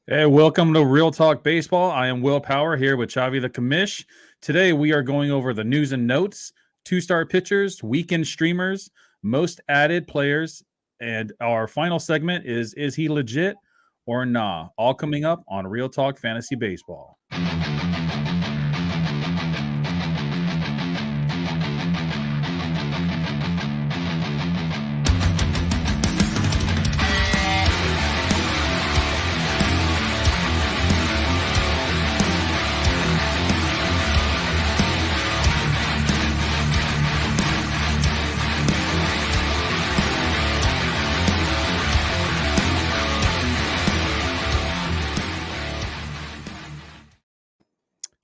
Hey, welcome to Real Talk Baseball. I am Will Power here with Chavi the Commish. Today we are going over the news and notes, two-star pitchers, weekend streamers, most added players, and our final segment is he legit or nah? All coming up on Real Talk Fantasy Baseball.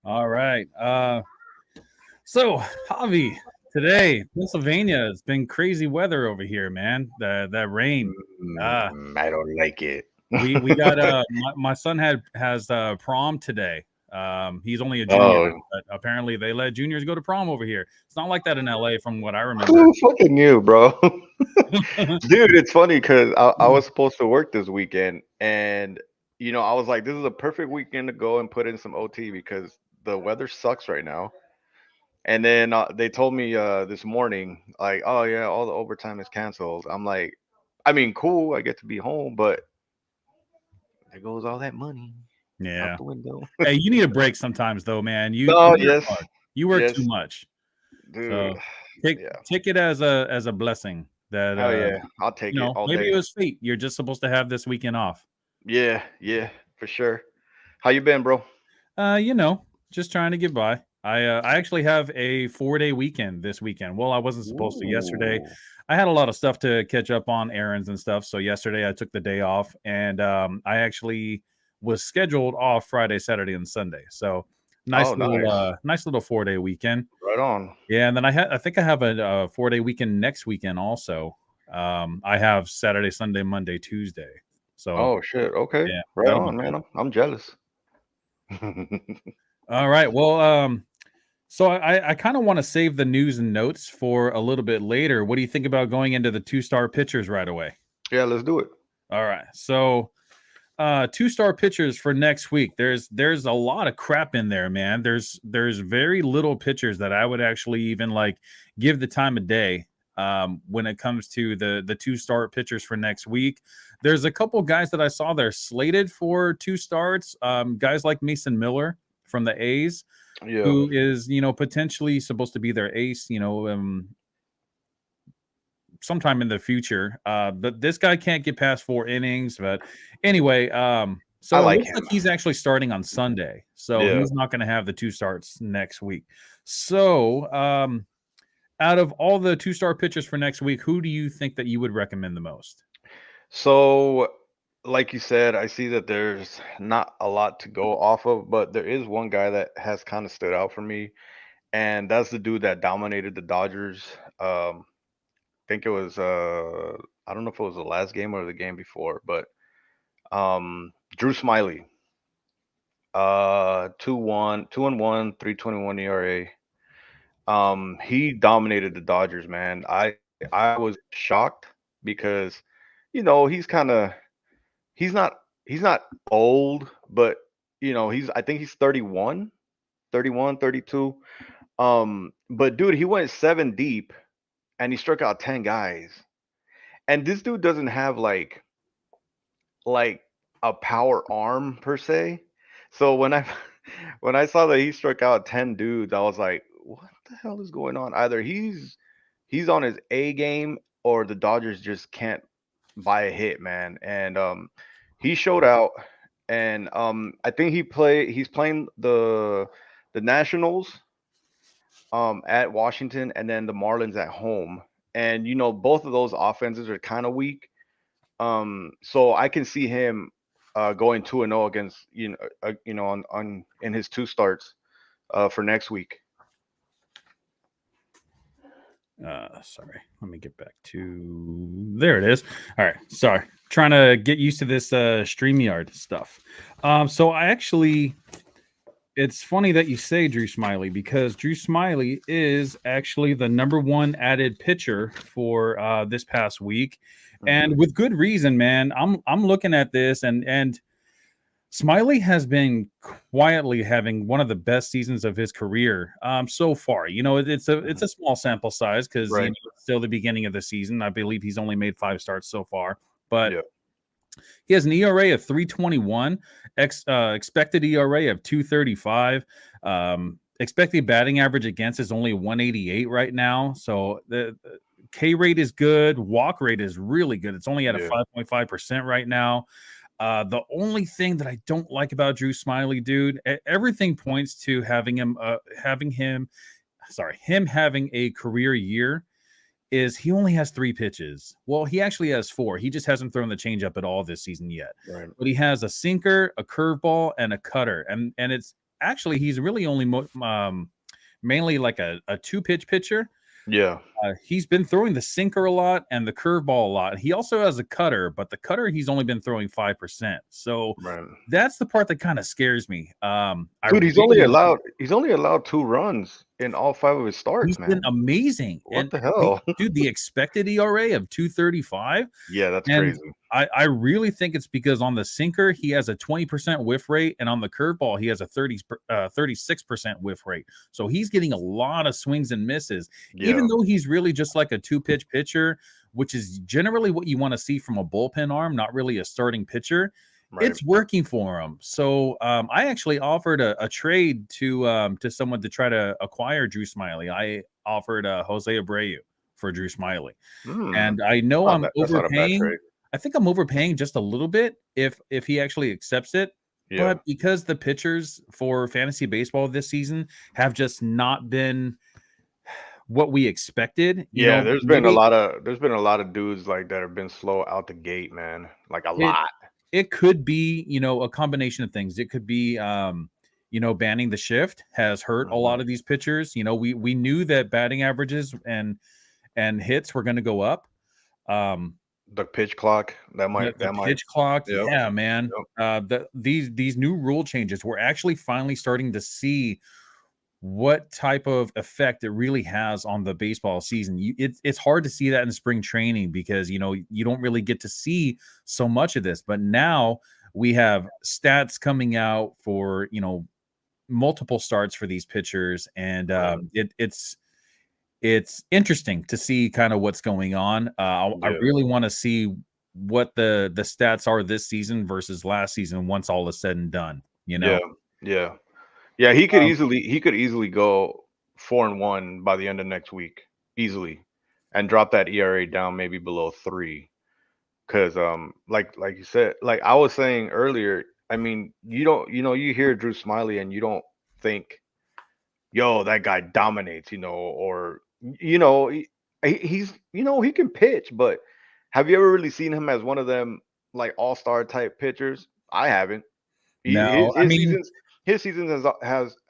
All right. So Javi, today Pennsylvania has been crazy weather over here, man. That rain. I don't like it. We got my son has prom today. He's only a junior, Oh, but apparently they let juniors go to prom over here. It's not like that in LA, from what I remember. who fucking knew, bro? Dude, it's funny because I was supposed to work this weekend, and I was like, this is a perfect weekend to go and put in some OT because the weather sucks right now. And then they told me this morning, like, oh yeah, all the overtime is canceled. I'm like, I mean, cool, I get to be home, but there goes all that money out Yeah. the window. Hey, you need a break sometimes, though, man. You No, work yes, hard. You work too yes, much. dude. So take Yeah, take it as a blessing that hell yeah, I'll take it all maybe it day. was fate. You're just supposed to have this weekend off. Yeah, yeah, for sure. How you been, bro? You know, just trying to get by. I actually have a 4-day weekend this weekend. Well, I wasn't supposed to yesterday. Ooh. I had a lot of stuff to catch up on, errands and stuff. So yesterday I took the day off, and I actually was scheduled off Friday, Saturday, and Sunday. So Oh, nice. nice little 4-day weekend. Right on. Yeah, and then I think I have a 4-day weekend next weekend also. I have Saturday, Sunday, Monday, Tuesday. So Oh shit. Okay. yeah, Right that'll be on, good. man. I'm jealous. All right. Well, so I kind of want to save the news and notes for a little bit later. What do you think about going into the two-star pitchers right away? Yeah, let's do it. All right. So two-star pitchers for next week. There's a lot of crap in there, man. There's very little pitchers that I would actually even like give the time of day when it comes to the two-star pitchers for next week. There's a couple guys that I saw they're slated for two starts. Guys like Mason Miller from the A's, Yeah. who is potentially supposed to be their ace, sometime in the future. But this guy can't get past 4 innings. But anyway, I so it like looks like him. he's actually starting on Sunday. So Yeah. he's not going to have the two starts next week. So out of all the two-star pitchers for next week, who do you think that you would recommend the most? So, like you said, I see that there's not a lot to go off of, but there is one guy that has kind of stood out for me, and that's the dude that dominated the Dodgers. I think it was I don't know if it was the last game or the game before, but Drew Smiley. 2-1, 2-1, 3.21 ERA. He dominated the Dodgers, man. I was shocked because, he's not old, but I think he's 31, 31, 32. But dude, he went seven deep and he struck out 10 guys. And this dude doesn't have like a power arm per se. So when I when I saw that he struck out 10 dudes, I was like, what the hell is going on? Either he's on his A game or the Dodgers just can't buy a hit, man. And he showed out, and I think he's playing the Nationals at Washington and then the Marlins at home. And both of those offenses are kind of weak. So I can see him going 2-0 against on in his two starts for next week. Sorry, let me get back to there. It is. All right, sorry, trying to get used to this StreamYard stuff. So I actually, it's funny that you say Drew Smiley, because Drew Smiley is actually the number one added pitcher for this past week, Hmm. and with good reason, man. I'm looking at this, and Smiley has been quietly having one of the best seasons of his career so far. It's Mhm. a small sample size because Right. it's still the beginning of the season. I believe he's only made 5 starts so far, but Yeah. he has an ERA of 3.21, expected ERA of 2.35. Expected batting average against is only 188 right now. So the K rate is good. Walk rate is really good. It's only at a Yeah. 5.5% right now. The only thing that I don't like about Drew Smiley, dude, everything points to him having a career year is he only has 3 pitches. Well, he actually has 4. He just hasn't thrown the changeup at all this season yet. Right. But he has a sinker, a curveball, and a cutter, and it's actually he's really only mainly like a 2 pitch pitcher. Yeah. He's been throwing the sinker a lot and the curveball a lot. He also has a cutter, but the cutter he's only been throwing 5%. So Right. that's the part that kind of scares me. I Dude, really like he's only allowed 2 runs in all 5 of his starts, he's been man. amazing. What And the hell? the expected ERA of 2.35. Yeah, that's And crazy. I really think it's because on the sinker, he has a 20% whiff rate, and on the curveball, he has a 36% whiff rate. So he's getting a lot of swings and misses, even Yeah. though he's really just like a 2 pitch pitcher, which is generally what you want to see from a bullpen arm, not really a starting pitcher. Right. It's working for him. So I actually offered a trade to someone to try to acquire Drew Smiley. I offered Jose Abreu for Drew Smiley. Hmm. And I know I'm That's not a bad overpaying. trade. I think I'm overpaying just a little bit if he actually accepts it, Yeah. but because the pitchers for fantasy baseball this season have just not been what we expected, Yeah, maybe there's been a lot of dudes like that have been slow out the gate, man. Like a it lot. it could be, a combination of things. It could be banning the shift has hurt a Mhm. lot of these pitchers. We knew that batting averages and hits were going to go up. Um, The pitch clock, The that might pitch clock, Yep. yeah, man. Yep. These new rule changes, we're actually finally starting to see what type of effect it really has on the baseball season. It's hard to see that in spring training because you don't really get to see so much of this. But now we have stats coming out for multiple starts for these pitchers, and Right. it's interesting to see kind of what's going on. I Yeah. really want to see what the stats are this season versus last season once all is said and done. Yeah. Yeah. Yeah, Um, he could easily go 4-1 by the end of next week, easily, and drop that ERA down maybe below 3. Because like you said, like I was saying earlier, I mean, you don't, you hear Drew Smiley and you don't think, yo, that guy dominates, or he's, he can pitch, but have you ever really seen him as one of them like all-star type pitchers? I haven't. no, I mean, His seasons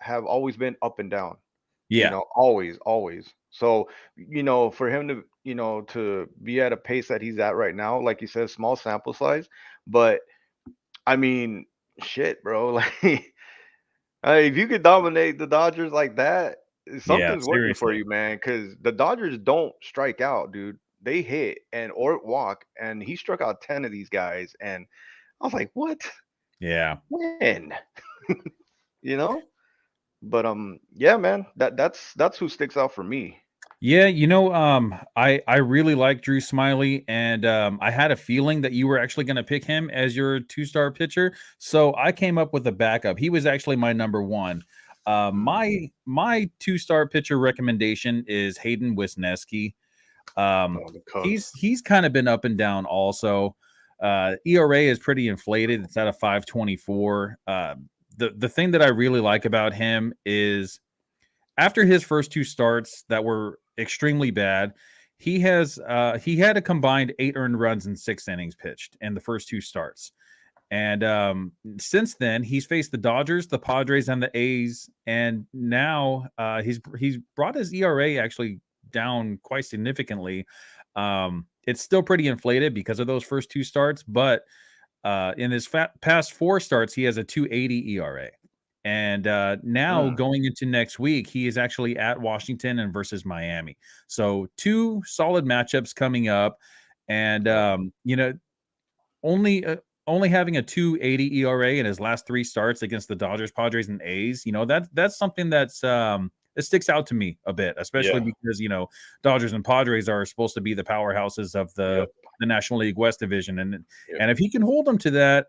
have always been up and down. yeah, Always, always. So, for him to, to be at a pace that he's at right now, like you said, small sample size, but I mean, shit, bro. Like, if you could dominate the Dodgers like that, yeah, something's working for seriously, you, man. Because the Dodgers don't strike out, dude. They hit or walk, and he struck out 10 of these guys, and I was like, what? yeah. When? You know? But yeah, man, that's who sticks out for me. Yeah, I really like Drew Smiley, and I had a feeling that you were actually going to pick him as your 2-star pitcher. So I came up with a backup. He was actually my number one. Mm. My 2-star pitcher recommendation is Hayden Wisniewski. Oh, the Cubs. He's kind of been up and down also. ERA is pretty inflated. It's at a 5.24. The thing that I really like about him is after his first 2 starts that were extremely bad, he had a combined 8 earned runs in 6 innings pitched in the first 2 starts. And since then, he's faced the Dodgers, the Padres, and the A's, and now he's brought his ERA actually down quite significantly. It's still pretty inflated because of those first 2 starts, but in his past 4 starts, he has a 2.80 ERA. And now Mm. going into next week, he is actually at Washington and versus Miami. So 2 solid matchups coming up, and Yeah. only only having a 2.80 ERA in his last 3 starts against the Dodgers, Padres, and A's, that's something it sticks out to me a bit, especially Yeah. because Dodgers and Padres are supposed to be the powerhouses of the National League West division, and if he can hold them to that,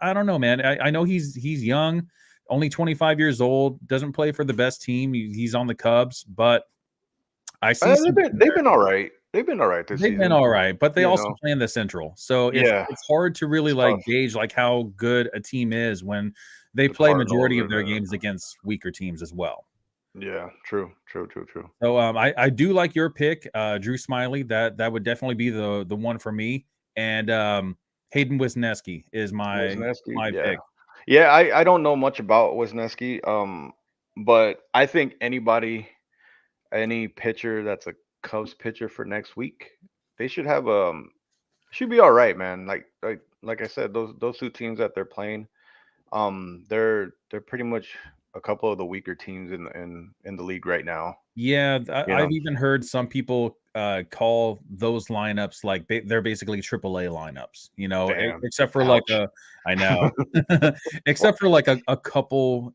I don't know, man. I know he's young, only 25 years old, doesn't play for the best team. He's on the Cubs, but I see they've been all right. They've been all right this season. They've been all right, but they you also know. play in the Central, so Yeah. it's hard to really It's like tough. gauge like how good a team is when they The play majority of Cardinals their and games against weaker teams as well. Yeah, true. So I do like your pick, Drew Smyly. That would definitely be the one for me. And Hayden Wisniewski is my Wisniewski, yeah. pick. Yeah, I don't know much about Wisniewski, but I think any pitcher that's a Cubs pitcher for next week, they should have should be all right, man. Like I said, those 2 teams that they're playing, they're pretty much a couple of the weaker teams in the league right now. Yeah, You I've know? even heard some people call those lineups like they're basically AAA lineups, Damn. except for like Ouch. I know, except for like a couple,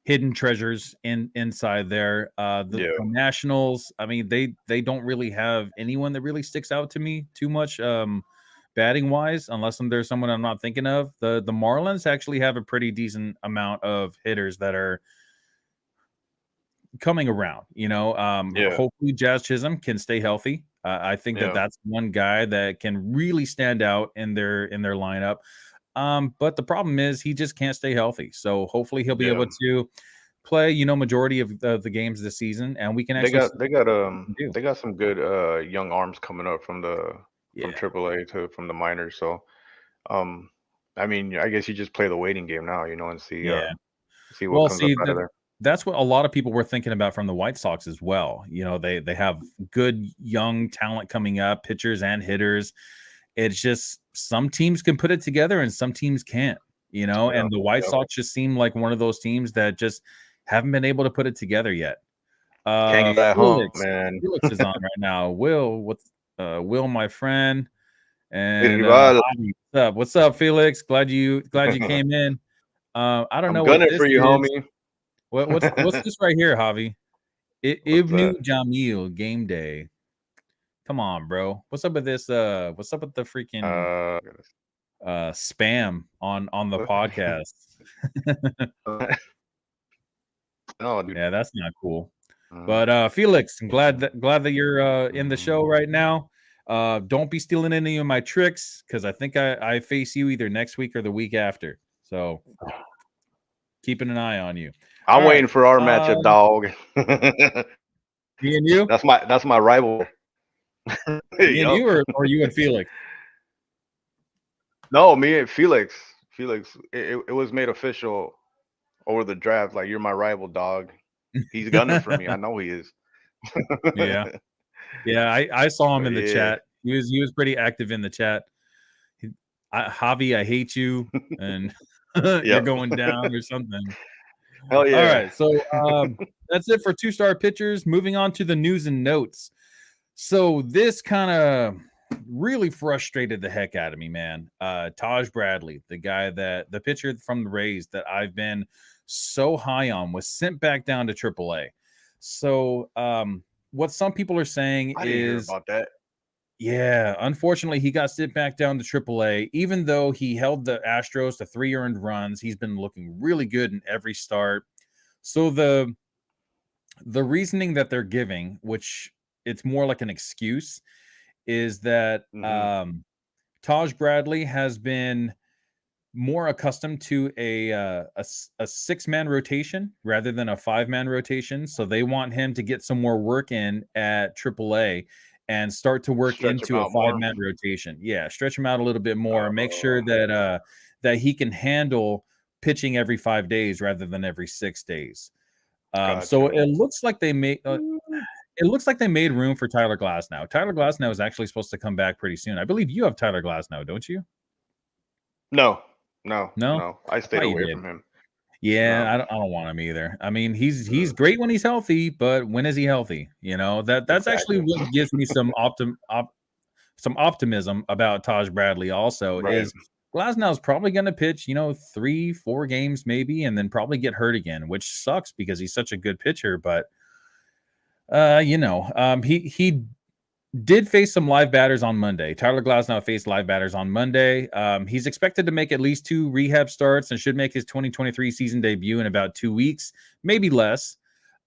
hidden treasures inside there. The Nationals, I mean, they don't really have anyone that really sticks out to me too much, batting wise, unless there's someone I'm not thinking of. The Marlins actually have a pretty decent amount of hitters that are coming around. Hopefully Jazz Chisholm can stay healthy. I think that's one guy that can really stand out in their lineup. But the problem is he just can't stay healthy. So hopefully he'll be able to play, majority of the games this season, and we can actually they got some good young arms coming up from AAA from the minors. So I mean, I guess you just play the waiting game now, and see what comes up out of there. That's what a lot of people were thinking about from the White Sox as well. They have good young talent coming up, pitchers and hitters. It's just some teams can put it together and some teams can't, and the White Sox just seem like one of those teams that just haven't been able to put it together yet. Can't get that hump, man. Felix is on right now. Will, my friend, and what's up, Felix? Glad you came in. I don't know what this for you, is. homie. What's this right here, Javi? Ibnu Jamil game day. Come on, bro. What's up with this? What's up with the freaking spam on the podcast? Oh, dude. Yeah, that's not cool. But Felix, I'm glad that you're in the show right now. Don't be stealing any of my tricks, because I think I face you either next week or the week after. So keeping an eye on you. I'm waiting for our matchup, dog. Me and you? That's my rival. Me and you, or you and Felix? No, me and Felix. It was made official over the draft. Like, you're my rival, dog. He's gunning for me. I know he is. Yeah. I saw him in the chat. He was pretty active in the chat. Javi, I hate you, and you're going down or something. Hell yeah. All right, so that's it for 2-star pitchers. Moving on to the news and notes. So this kind of really frustrated the heck out of me, man. Taj Bradley, the pitcher from the Rays that I've been so high on, was sent back down to AAA. So what some people are saying I didn't hear about that. Yeah, unfortunately, he got sent back down to AAA. Even though he held the Astros to 3 earned runs, he's been looking really good in every start. So the reasoning that they're giving, which it's more like an excuse, is that Taj Bradley has been more accustomed to a 6-man rotation rather than a 5-man rotation. So they want him to get some more work in at AAA and start to work into a 5-man rotation. Yeah, stretch him out a little bit more. Make sure that that he can handle pitching every 5 days rather than every 6 days. So it looks like they made room for Tyler Glasnow. Tyler Glasnow is actually supposed to come back pretty soon. I believe you have Tyler Glasnow, don't you? No. I stayed away from him. Yeah, I don't want him either. I mean, he's great when he's healthy, but when is he healthy? That's actually what gives me some some optimism about Taj Bradley also Right. is Glasnow's probably going to pitch, 3-4 games maybe, and then probably get hurt again, which sucks because he's such a good pitcher. But he did face some live batters on Monday. Tyler Glasnow faced live batters on Monday. He's expected to make at least 2 rehab starts and should make his 2023 season debut in about 2 weeks, maybe less.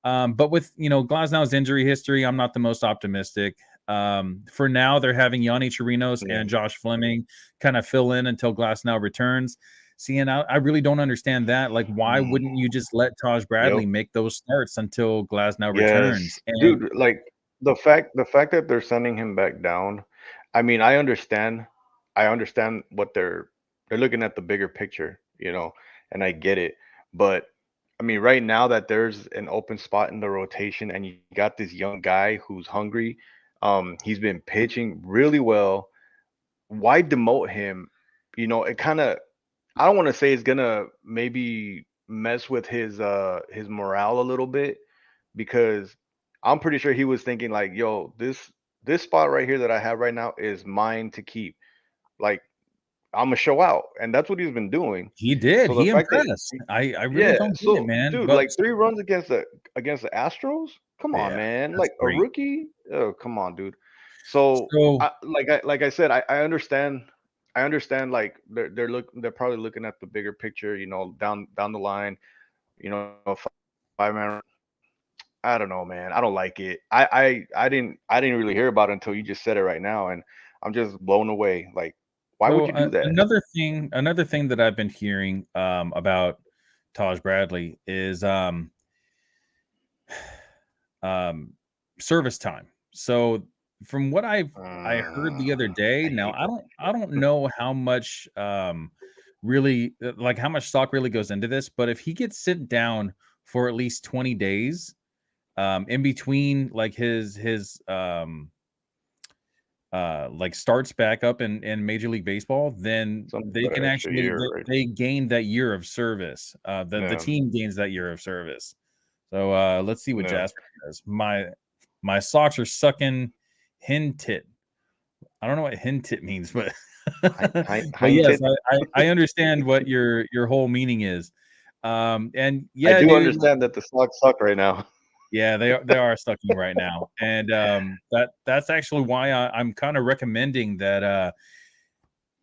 But with Glasnow's injury history, I'm not the most optimistic. For now, they're having Yanni Chirinos and Josh Fleming kind of fill in until Glasnow returns. See, and I really don't understand that. Like, why wouldn't you just let Taj Bradley make those starts until Glasnow returns? And dude, like the fact that they're sending him back down, I mean, I understand what they're looking at the bigger picture, and I get it. But I mean, right now that there's an open spot in the rotation and you got this young guy who's hungry, he's been pitching really well. Why demote him? It kind of, I don't want to say it's gonna maybe mess with his morale a little bit, because I'm pretty sure he was thinking like, yo, this spot right here that I have right now is mine to keep. Like, I'm gonna show out, and that's what he's been doing. He did. So the He fact that impressed. I really don't get it, so man. dude, But like 3 runs against the Astros? Come on, yeah, man. that's Like a great. rookie? Oh, come on, dude. So So like I said, I understand. I understand. Like they're probably looking at the bigger picture, down the line. You know, 5-man. I don't know, man. I don't like it. I didn't really hear about it until you just said it right now, and I'm just blown away. Like, why would So you do that? another thing that I've been hearing about Taj Bradley is service time. So from what I heard the other day, I now hate that. I don't know how much really like how much stock really goes into this, but if he gets sent down for at least 20 days in between like his like starts back up in Major League Baseball, then Something they about can an extra actually year, right? they gain that year of service. The Yeah, team gains that year of service. So let's see what yeah. Jasper says. My socks are sucking hen tit. I don't know what hen tit means, but but yes, Hindsight, I understand what your whole meaning is. And I yeah, do dude, understand that the Sox suck right now. yeah, they are sucking right now, and that's actually why I'm kind of recommending that.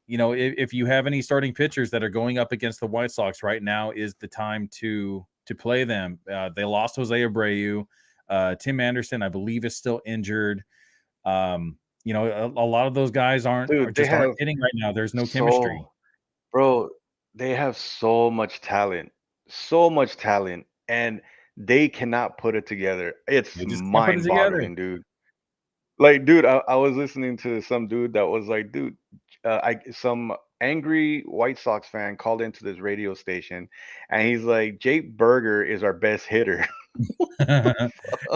If you have any starting pitchers that are going up against the White Sox right now, is the time to play them. They lost Jose Abreu. Tim Anderson, I believe, is still injured. A lot of those guys aren't Dude, they just aren't have hitting right now. There's no chemistry. so, bro, they have so much talent, so much talent, and they cannot put it together. It's They just can't put it together. mind-boggling, dude. Like, dude, I was listening to some dude that was like, dude, some angry White Sox fan called into this radio station, and he's like, Jake Berger is our best hitter.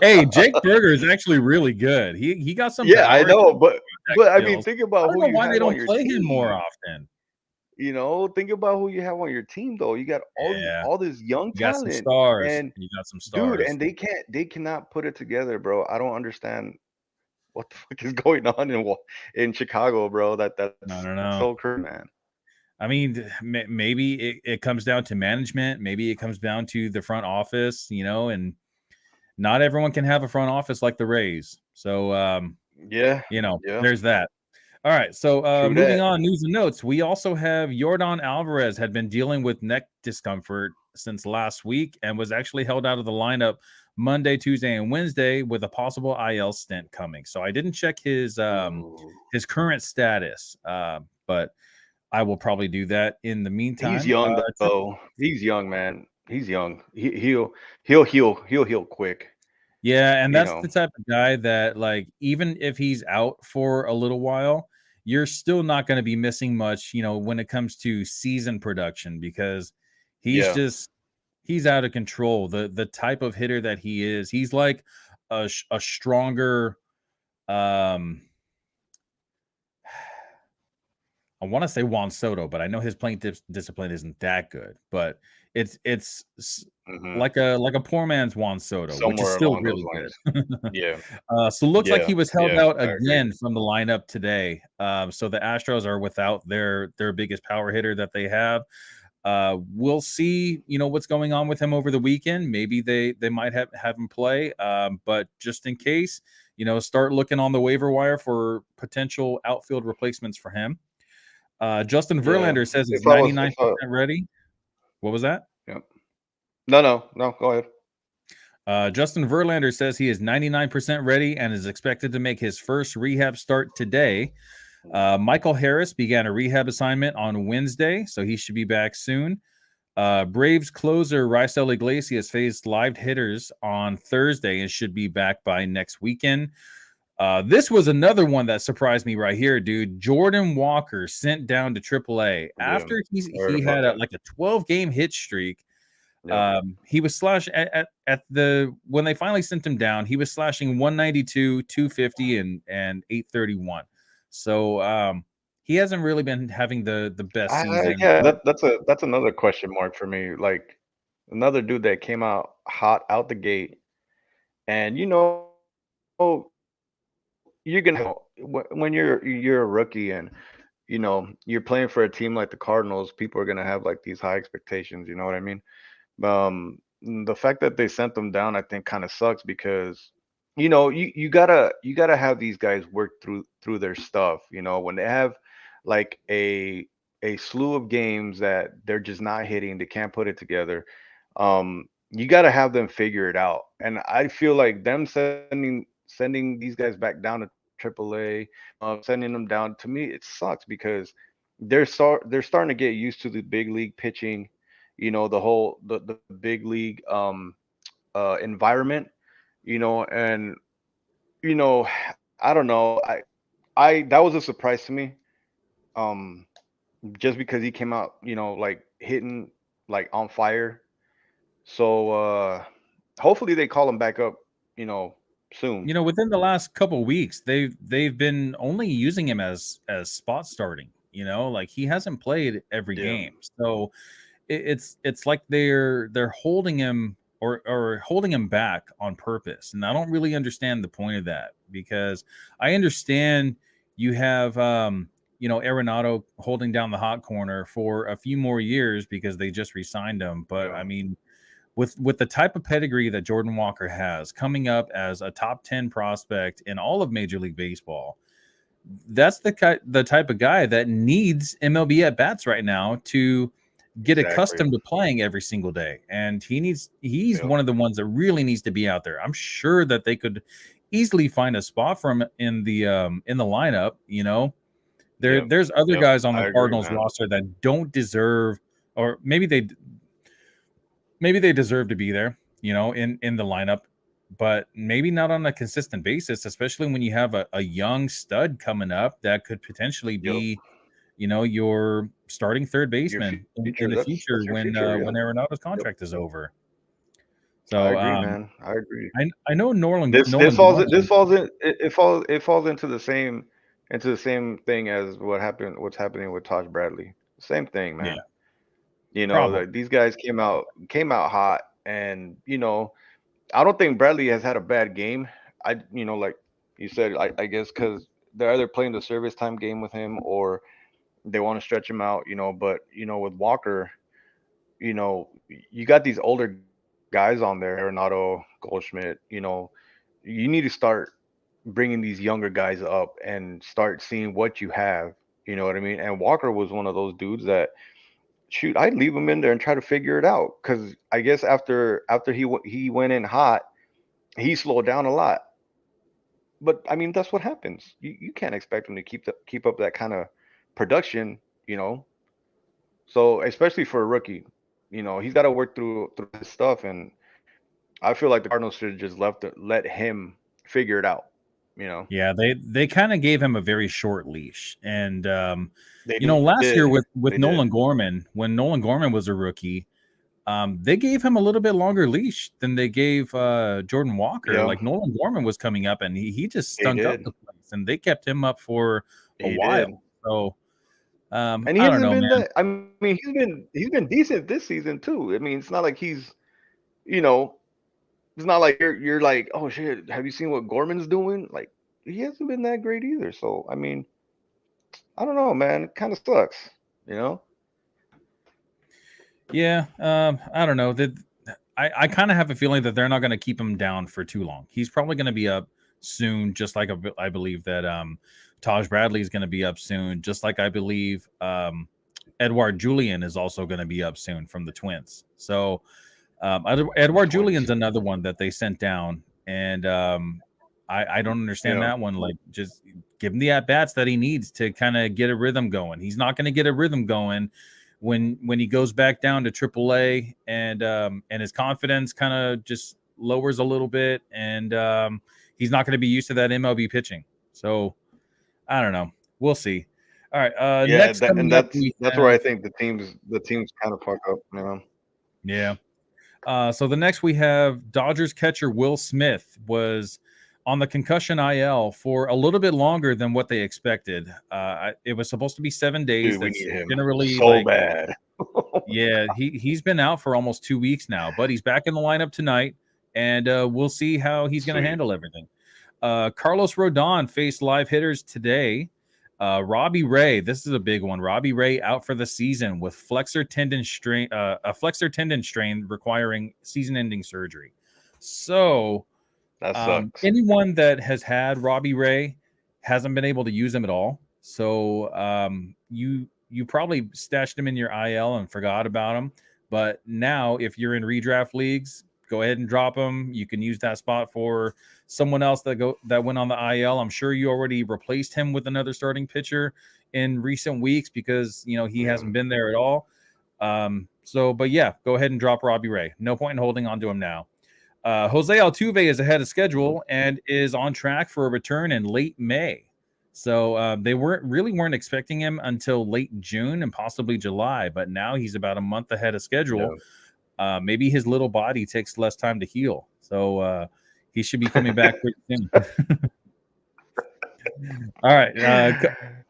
Hey, Jake Berger is actually really good. He got some Yeah, I power, know, but I mean, skills. think I about don't who know you why they have on don't your play him more team. often. Think about who you have on your team, though. You got Yeah, all this young you got some talent, stars. and You got some dude, stars. and they cannot put it together, bro. I don't understand what the fuck is going on in Chicago, bro. That's I don't know. so crazy, man. I mean, maybe it comes down to management. Maybe it comes down to the front office, and not everyone can have a front office like the Rays. So, Yeah, yeah, there's that. All right. So, true moving that. on, news and notes. We also have Yordan Alvarez had been dealing with neck discomfort since last week and was actually held out of the lineup Monday, Tuesday, and Wednesday with a possible IL stint coming. So I didn't check Ooh. his current status, but I will probably do that in the He's meantime. young though. He's young, man. He's young. He'll heal quick. Yeah, and You that's know. the type of guy that, like, even if he's out for a little while, you're still not going to be missing much, when it comes to season production because he's Yeah. just he's out of control. The type of hitter that he is, he's like a stronger. Um, I want to say Juan Soto, but I know his playing discipline isn't that good. But it's Hmm. like a poor man's Juan Soto, which is Somewhere still along those really lines. good. Yeah, So looks like yeah, he was held yeah. out I agree. again from the lineup today. So the Astros are without their biggest power hitter that they have. We'll see, what's going on with him over the weekend. Maybe they might have him play, but just in case, start looking on the waiver wire for potential outfield replacements for him. Justin Yeah. Verlander says he's If I was, if 99% ready. What was that? yeah. No. Go ahead. Justin Verlander says he is 99% ready and is expected to make his first rehab start today. Michael Harris began a rehab assignment on Wednesday, so he should be back soon. Braves closer Raisel Iglesias faced live hitters on Thursday and should be back by next weekend. This was another one that surprised me right here, dude. Jordan Walker sent down to AAA Yeah, after I heard he about had that. like a 12-game hit streak. Yep. He was slash at the when they finally sent him down, he was slashing 192, 250, and 831. So he hasn't really been having the best season. Yeah, that's another question mark for me. Like another dude that came out hot out the gate, and you're gonna when you're a rookie and you're playing for a team like the Cardinals, people are gonna have like these high expectations. You know what I mean? The fact that they sent them down, I think, kind of sucks because you gotta have these guys work through their stuff. When they have like a slew of games that they're just not hitting, they can't put it together. You gotta have them figure it out. And I feel like them sending these guys back down to AAA, sending them down, to me it sucks because they're starting to get used to the big league pitching, the big league environment, and you know I don't know, I that was a surprise to me, um just because he came out, like hitting like on fire. So hopefully they call him back up, you know soon. Within the last couple weeks, they've been only using him as spot starting. Like he hasn't played every Yeah, game, so it's like they're holding him or holding him back on purpose, and I don't really understand the point of that because I understand you have Arenado holding down the hot corner for a few more years because they just re-signed him, but yeah, I mean with the type of pedigree that Jordan Walker has, coming up as a top 10 prospect in all of Major League Baseball, that's the type of guy that needs MLB at bats right now to get exactly. accustomed to playing every single day. And he's Yeah, one of the ones that really needs to be out there. I'm sure that they could easily find a spot for him in the lineup. yeah, There's other yep. guys on I the agree, Cardinals man. roster that don't deserve, or maybe they deserve to be there, in the lineup, but maybe not on a consistent basis, especially when you have a young stud coming up that could potentially Yep. be, your starting third Your baseman in future. the That's future your future. Yeah. when Arenado's Yep. contract is over. I So agree, man. I agree. I know This Nolan falls this Gorman. falls in it falls into the same thing as what's happening with Tosh Bradley. Same thing, Yeah, man. probably. That these guys came out hot, and I don't think Bradley has had a bad game. Like you said, I guess because they're either playing the service time game with him or they want to stretch him out. But with Walker, you got these older guys on there, Arenado, Goldschmidt. You need to start bringing these younger guys up and start seeing what you have. You know what I mean? And Walker was one of those dudes that, shoot, I'd leave him in there and try to figure it out because I guess after he went in hot, he slowed down a lot. But I mean, that's what happens. You can't expect him to keep up that kind of production, you know. So especially for a rookie, he's got to work through his stuff, and I feel like the Cardinals should have just let him figure it out. You know, Yeah, they kind of gave him a very short leash, and they last year did. with They did. Nolan Gorman, when Nolan Gorman was a rookie, they gave him a little bit longer leash than they gave Jordan Walker. Yeah, Like Nolan Gorman was coming up, and he just he stunk up did. the place, and they kept him up for a He did. while. So And he I don't hasn't know, been man. that. I mean, he's been decent this season too. I mean, it's not like he's, you know, it's not like you're like, oh shit, have you seen what Gorman's doing? Like, he hasn't been that great either. So I mean, I don't know, man. It kind of sucks, you know. Yeah, I don't know. That I kind of have a feeling that they're not going to keep him down for too long. He's probably going to be up soon, just like I believe that Taj Bradley is going to be up soon, just like I believe Edouard Julian is also going to be up soon from the Twins. So The Edouard Twins. Julian's another one that they sent down, and I don't understand Yeah. that one. Like, just give him the at bats that he needs to kind of get a rhythm going. He's not going to get a rhythm going when he goes back down to AAA, and his confidence kind of just lowers a little bit, and he's not going to be used to that MLB pitching. So I don't know. We'll see. All right. Yeah, Next that and coming up, we that's where I have think the teams kind of fuck up, you know. yeah. So the next we have Dodgers catcher Will Smith was on the concussion IL for a little bit longer than what they expected. It was supposed to be 7 days. Dude, we That's need him generally so like, bad. yeah, he's been out for almost 2 weeks now, but he's back in the lineup tonight, and we'll see how he's going to Sweet. handle everything. Carlos Rodon faced live hitters today. Robbie Ray, this is a big one. Robbie Ray out for the season with flexor tendon strain, a flexor tendon strain requiring season-ending surgery. So, That sucks. anyone that has had Robbie Ray hasn't been able to use him at all. So, you probably stashed him in your IL and forgot about him. But now, if you're in redraft leagues, go ahead and drop him. You can use that spot for someone else that went on the IL. I'm sure you already replaced him with another starting pitcher in recent weeks because he Yeah. hasn't been there at all. But yeah, go ahead and drop Robbie Ray. No point in holding on to him now. Jose Altuve is ahead of schedule and is on track for a return in late May. So they weren't expecting him until late June and possibly July, but now he's about a month ahead of schedule. Maybe his little body takes less time to heal, so he should be coming back pretty soon. All right. Next,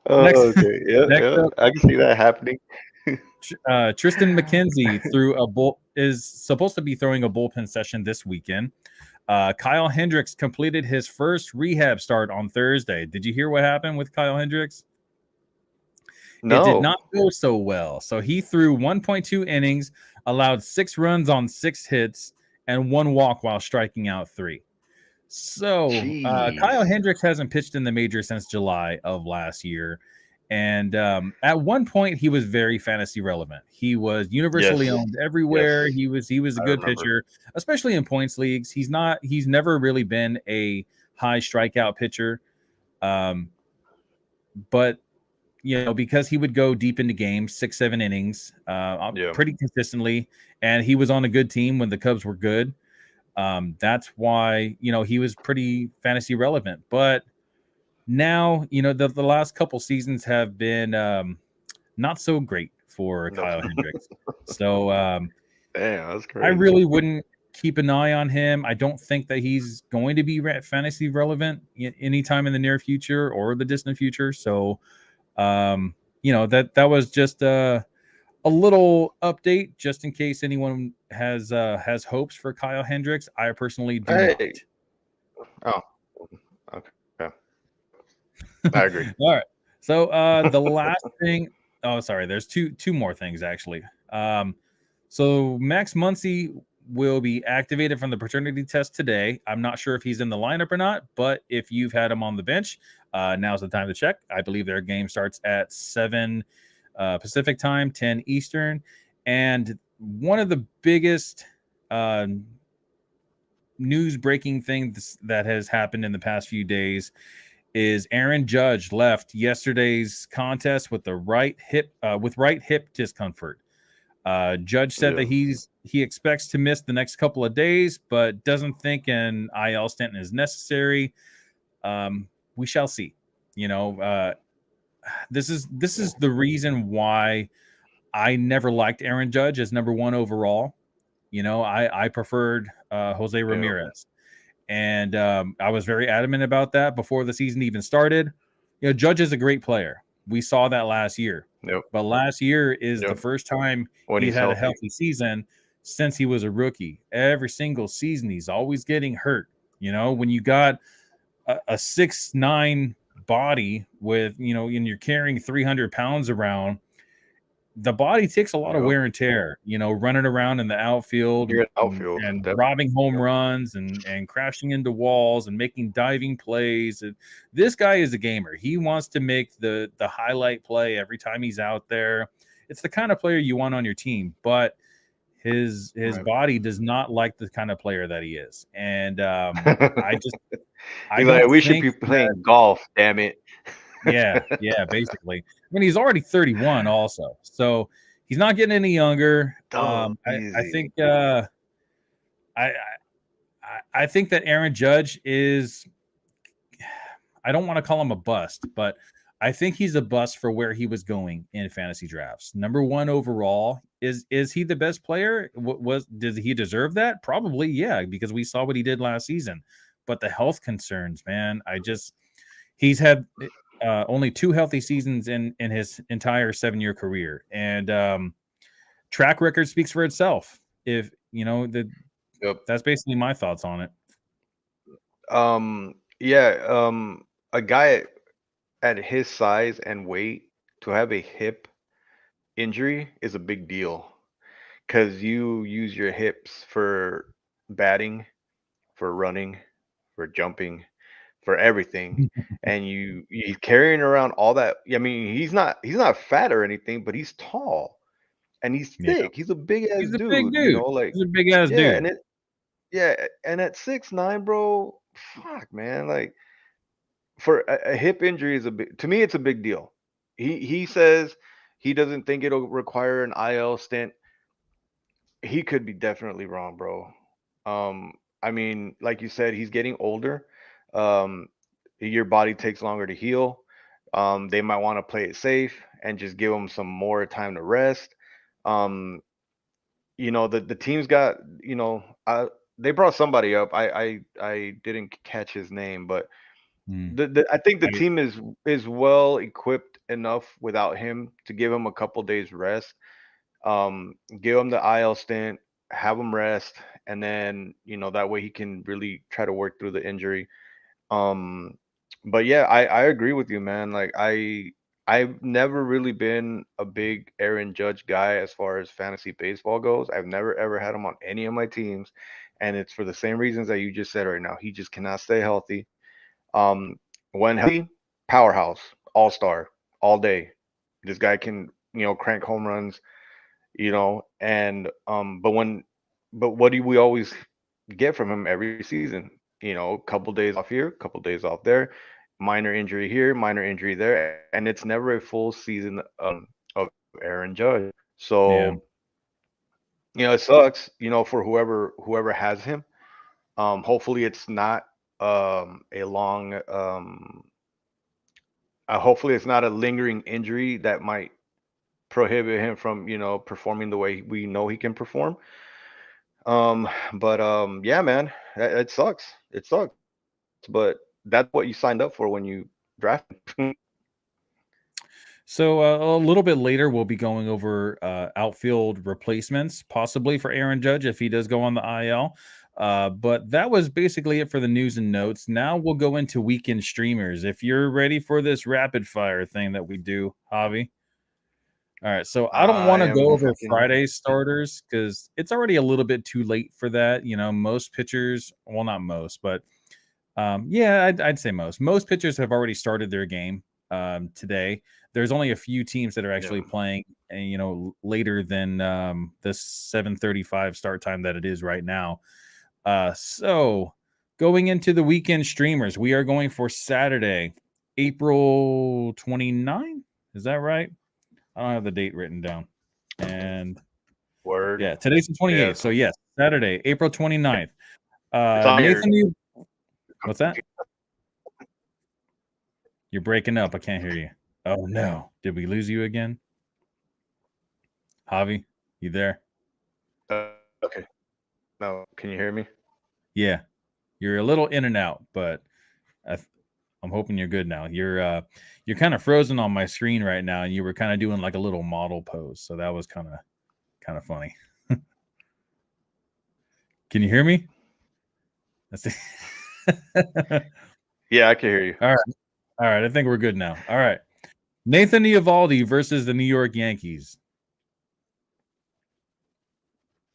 Okay. Yeah. next Yeah. up, I can see that happening. Tristan McKenzie is supposed to be throwing a bullpen session this weekend. Kyle Hendricks completed his first rehab start on Thursday. Did you hear what happened with Kyle Hendricks? It did No. not go so well. So he threw 1.2 innings, allowed 6 runs on 6 hits, and 1 walk while striking out 3. So Jeez. Kyle Hendricks hasn't pitched in the major since July of last year. And at one point, he was very fantasy relevant. He was universally Yes. owned everywhere. Yes. He was a I good remember. pitcher, especially in points leagues. He's never really been a high strikeout pitcher. But because he would go deep into games, 6-7 innings, Yeah. pretty consistently, and he was on a good team when the Cubs were good. That's why he was pretty fantasy relevant. But now the last couple seasons have been not so great for Kyle Hendricks. So Damn, that's crazy. I really wouldn't keep an eye on him. I don't think that he's going to be fantasy relevant anytime in the near future or the distant future. So that was just a little update just in case anyone has hopes for Kyle Hendricks. I personally do not. Oh, okay. I agree. All right. So the last thing. Oh, sorry. There's two more things actually. So Max Muncy will be activated from the paternity test today. I'm not sure if he's in the lineup or not, but if you've had him on the bench, now's the time to check. I believe their game starts at 7 Pacific time, 10 Eastern. And one of the biggest news breaking things that has happened in the past few days is Aaron Judge left yesterday's contest with right hip discomfort. Judge said that he expects to miss the next couple of days, but doesn't think an IL stint is necessary. We shall see. This is the reason why I never liked Aaron Judge as number 1 overall. I preferred Jose Ramirez. And I was very adamant about that before the season even started. Judge is a great player, We saw that last year. Yep. But last year is the Yep. first time When he's he's had a healthy. healthy season since he was a rookie. Every single season, he's always getting hurt. You know, when you got a 6'9" body with, you know, and you're carrying 300 pounds around, the body takes a lot of Yep. wear and tear, you know, running around in the outfield You're an and, outfield. and Definitely. robbing home runs and crashing into walls and making diving plays. And this guy is a gamer. He wants to make the highlight play every time he's out there. It's the kind of player you want on your team, but his Right. body does not like the kind of player that he is. And I He's like, don't we should think be playing golf, damn it. yeah, basically. I mean, he's already 31 also. So he's not getting any younger. Oh, I easy. think I, I think that Aaron Judge is, I don't want to call him a bust, but I think he's a bust for where he was going in fantasy drafts. Number 1 overall. Is he the best player? Does he deserve that? Probably, yeah, because we saw what he did last season. But the health concerns, man, he's had only 2 healthy seasons in his entire 7-year career, and track record speaks for itself. If you know Yep. that's basically my thoughts on it. Yeah. A guy at his size and weight to have a hip injury is a big deal because you use your hips for batting, for running, for jumping, for everything. And he's carrying around all that. I mean, he's not fat or anything, but he's tall and he's Yeah, thick. He's a big ass he's a big dude, dude. like He's a big ass yeah, dude. and at 6'9", bro, fuck man, like for a hip injury is a big to me it's a big deal. He says he doesn't think it'll require an IL stint. He could be definitely wrong, bro. I mean, like you said, he's getting older. Um, your body takes longer to heal. They might want to play it safe and just give him some more time to rest. Um, the team's got, they brought somebody up. I didn't catch his name, but Hmm. I think the I, team is well equipped enough without him to give him a couple days rest. Give him the IL stint, have him rest, and then that way he can really try to work through the injury. Um, but yeah, I agree with you, man. Like I've never really been a big Aaron Judge guy as far as fantasy baseball goes. I've never ever had him on any of my teams, and it's for the same reasons that you just said right now. He just cannot stay healthy. Um, when healthy, powerhouse, all star, all day. This guy can crank home runs, and but what do we always get from him every season? Couple days off here, couple days off there, minor injury here, minor injury there, and it's never a full season of Aaron Judge. yeah. So it sucks, for whoever has him. Hopefully it's not a long hopefully it's not a lingering injury that might prohibit him from performing the way we know he can perform. But yeah, man, it sucks. It sucks, but that's what you signed up for when you drafted. So a little bit later, we'll be going over outfield replacements, possibly for Aaron Judge if he does go on the IL. But that was basically it for the news and notes. Now we'll go into weekend streamers. If you're ready for this rapid fire thing that we do, Javi. All right, so I don't want I to go am over fucking Friday starters because it's already a little bit too late for that. You know, most pitchers, well, not most, but yeah, I'd say most pitchers have already started their game today. There's only a few teams that are yeah. actually playing, later than the 7:35 start time that it is right now. So going into the weekend streamers, we are going for Saturday, April 29th. Is that right? I don't have the date written down. And Word. yeah, today's the Yeah. 28th. So yes, Saturday, April 29th. It's on your Nathan, what's that? You're breaking up. I can't hear you. Oh no. Did we lose you again? Javi, you there? okay. No, can you hear me? Yeah. You're a little in and out, but I'm hoping you're good now. You're kind of frozen on my screen right now, and you were kind of doing like a little model pose, so that was kind of funny. Can you hear me? Let's see. Yeah, I can hear you. All right. All right. I think we're good now. All right. Nathan Eovaldi versus the New York Yankees.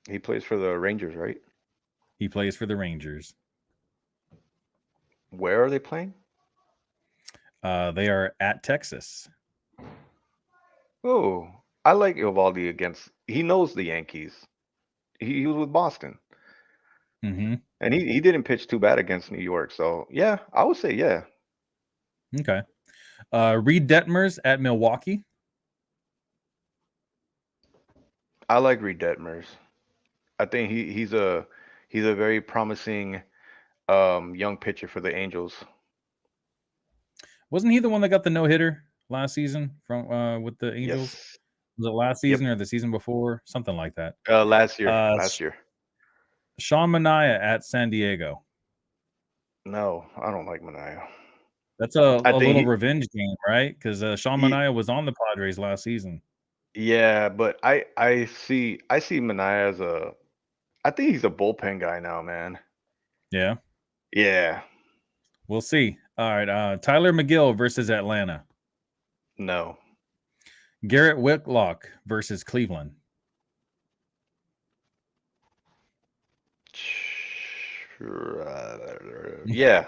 He plays for the Rangers, right? He plays for the Rangers. Where are they playing? They are at Texas. Oh, I like Eovaldi against. He knows the Yankees. He was with Boston, Mm-hmm. and he didn't pitch too bad against New York. So yeah, I would say yeah. Okay. Reed Detmers at Milwaukee. I like Reed Detmers. I think he's a very promising young pitcher for the Angels. Wasn't he the one that got the no hitter last season from with the Angels? Yes. Was it last Yep. season or the season before? Something like that. Last year. Uh, Last year. Sean Manaea at San Diego. No, I don't like Manaea. That's a I think little revenge game, right? Because Sean he Manaea was on the Padres last season. yeah, but I see Manaea as I think he's a bullpen guy now, man. Yeah, Yeah. we'll see. All right. Tyler McGill versus Atlanta. No. Garrett Whitlock versus Cleveland. Yeah.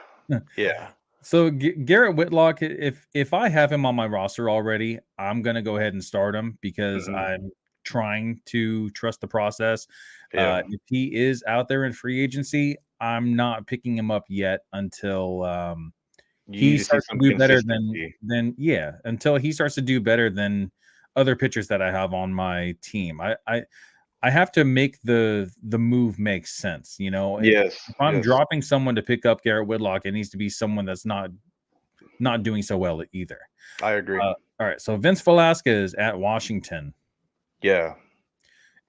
Yeah. So Garrett Whitlock, if I have him on my roster already, I'm gonna go ahead and start him because Mhm. I'm trying to trust the process. Yeah. If he is out there in free agency, I'm not picking him up yet until You need he to see starts to some do better than consistency. until he starts to do better than other pitchers that I have on my team. I have to make the move make sense. You know, if Yes. I'm Yes. dropping someone to pick up Garrett Whitlock, it needs to be someone that's not doing so well either. I agree. All right, so Vince Velasquez at Washington, Yeah.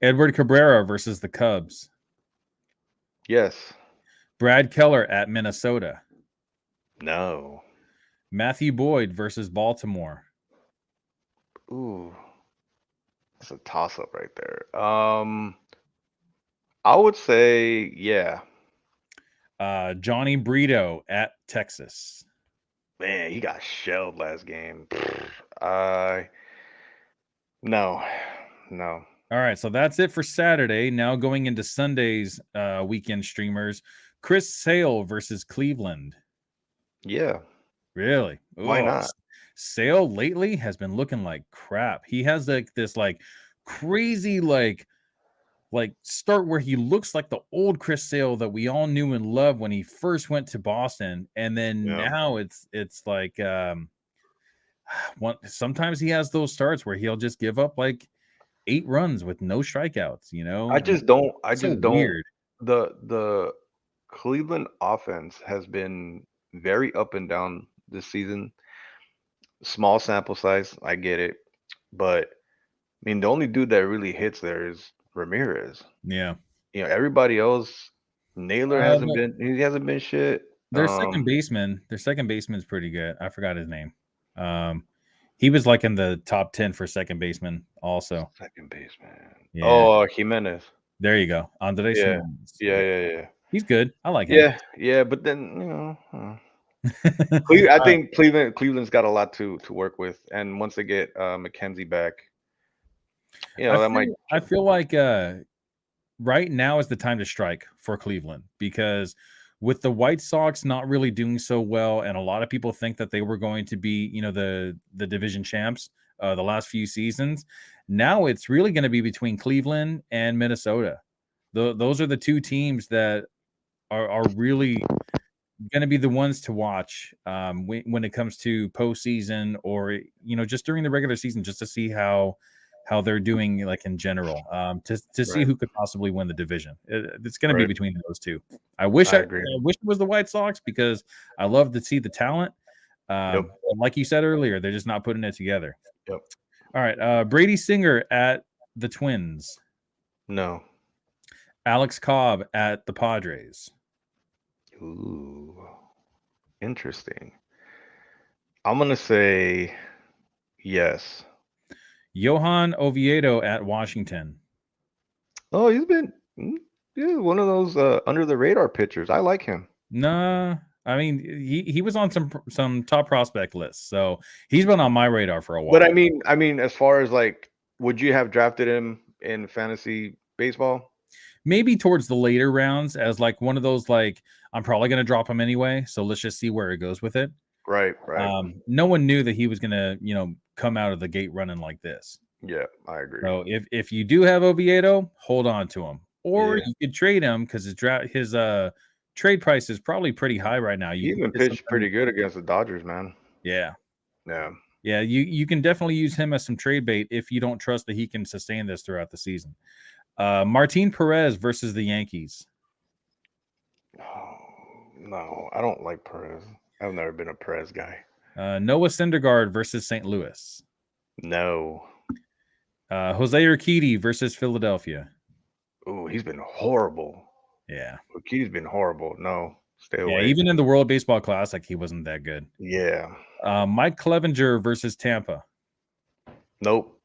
Edward Cabrera versus the Cubs, Yes. Brad Keller at Minnesota, No. Matthew Boyd versus Baltimore, Ooh. That's a toss up right there. I would say yeah. Johnny Brito at Texas. Man, he got shelled last game. I no. No. All right, so that's it for Saturday. Now going into Sunday's weekend streamers, Chris Sale versus Cleveland. Yeah. Really? Why Oh, not? Sale lately has been looking like crap. He has like this like crazy like start where he looks like the old Chris Sale that we all knew and loved when he first went to Boston, and then Yeah. now it's like sometimes he has those starts where he'll just give up like 8 runs with no strikeouts, you know, I and just don't I so just don't weird. the Cleveland offense has been very up and down this season. Small sample size, I get it. But I mean the only dude that really hits there is Ramirez. Yeah. Everybody else, Naylor But he hasn't been shit. their second baseman's pretty good. I forgot his name. He was like in the top 10 for second baseman also. Second baseman. Yeah. Oh, Jimenez. There you go. Andres Yeah. Gimenez. Yeah, yeah, yeah. He's good. I like him. Yeah, yeah, but then, All I right. think Cleveland's got a lot to work with, and once they get McKenzie back, that might I change. feel like right now is the time to strike for Cleveland because with the White Sox not really doing so well, and a lot of people think that they were going to be, the division champs the last few seasons. Now it's really going to be between Cleveland and Minnesota. Those are the two teams that are really going to be the ones to watch when it comes to postseason or just during the regular season, just to see how they're doing like in general, to see Right, who could possibly win the division. It's going to be right. between those two. I I agree. wish it was the White Sox because I love to see the talent. Yep, But like you said earlier, they're just not putting it together. yep. All right, Brady Singer at the Twins, No. Alex Cobb at the Padres. Ooh, interesting. I'm gonna say yes. Johan Oviedo at Washington. Oh, he's been yeah, one of those under the radar pitchers. I like him. Nah, I mean he was on some top prospect lists, so he's been on my radar for a But while. I mean, as far as like, would you have drafted him in fantasy baseball? Maybe towards the later rounds as like one of those like I'm probably going to drop him anyway, so let's just see where it goes with it. Right, right. No one knew that he was going to come out of the gate running like this. Yeah, I agree. So if you do have Oviedo, hold on to him, or Yeah, you could trade him because his trade price is probably pretty high right now. he You can even get pitched something. pretty good against the Dodgers, man. Yeah. Yeah. Yeah, you can definitely use him as some trade bait if you don't trust that he can sustain this throughout the season. Martin Perez versus the Yankees. Oh, no, I don't like Perez. I've never been a Perez guy. Noah Syndergaard versus St. Louis. No. Jose Urquidy versus Philadelphia. Ooh, he's been horrible. Yeah. He's been horrible. No, stay Yeah, away. even in the World Baseball Classic, he wasn't that good. Yeah. Mike Clevenger versus Tampa. Nope.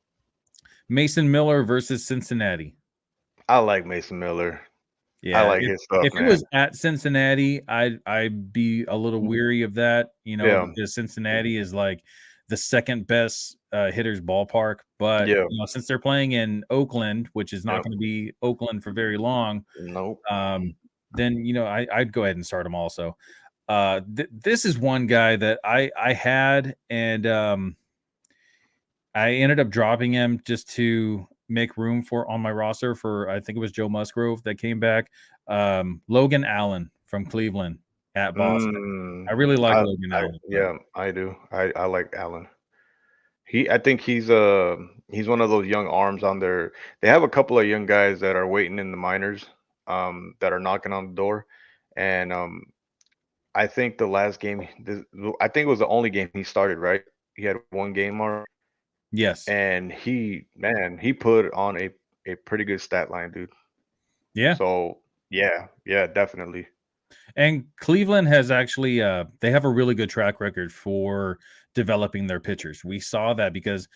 Mason Miller versus Cincinnati. I like Mason Miller. I Yeah, like his stuff, if it man. was at Cincinnati, I'd be a little weary of that, Yeah. because Cincinnati is like the second best hitters ballpark. But Yeah. since they're playing in Oakland, which is not Yep. going to be Oakland for very long, Nope. then I'd go ahead and start him also. This is one guy that I had, and I ended up dropping him just to make room for on my roster for I think it was Joe Musgrove that came back. Logan Allen from Cleveland at Boston. I really like Logan Allen. Yeah, I do. I like Allen. I think he's one of those young arms on there. They have a couple of young guys that are waiting in the minors, that are knocking on the door, and I think the last game, I think it was the only game he started. Right, he had one game mark, Yes. and he put on a pretty good stat line, dude. Yeah. So yeah, definitely. And Cleveland has actually they have a really good track record for developing their pitchers. We saw that because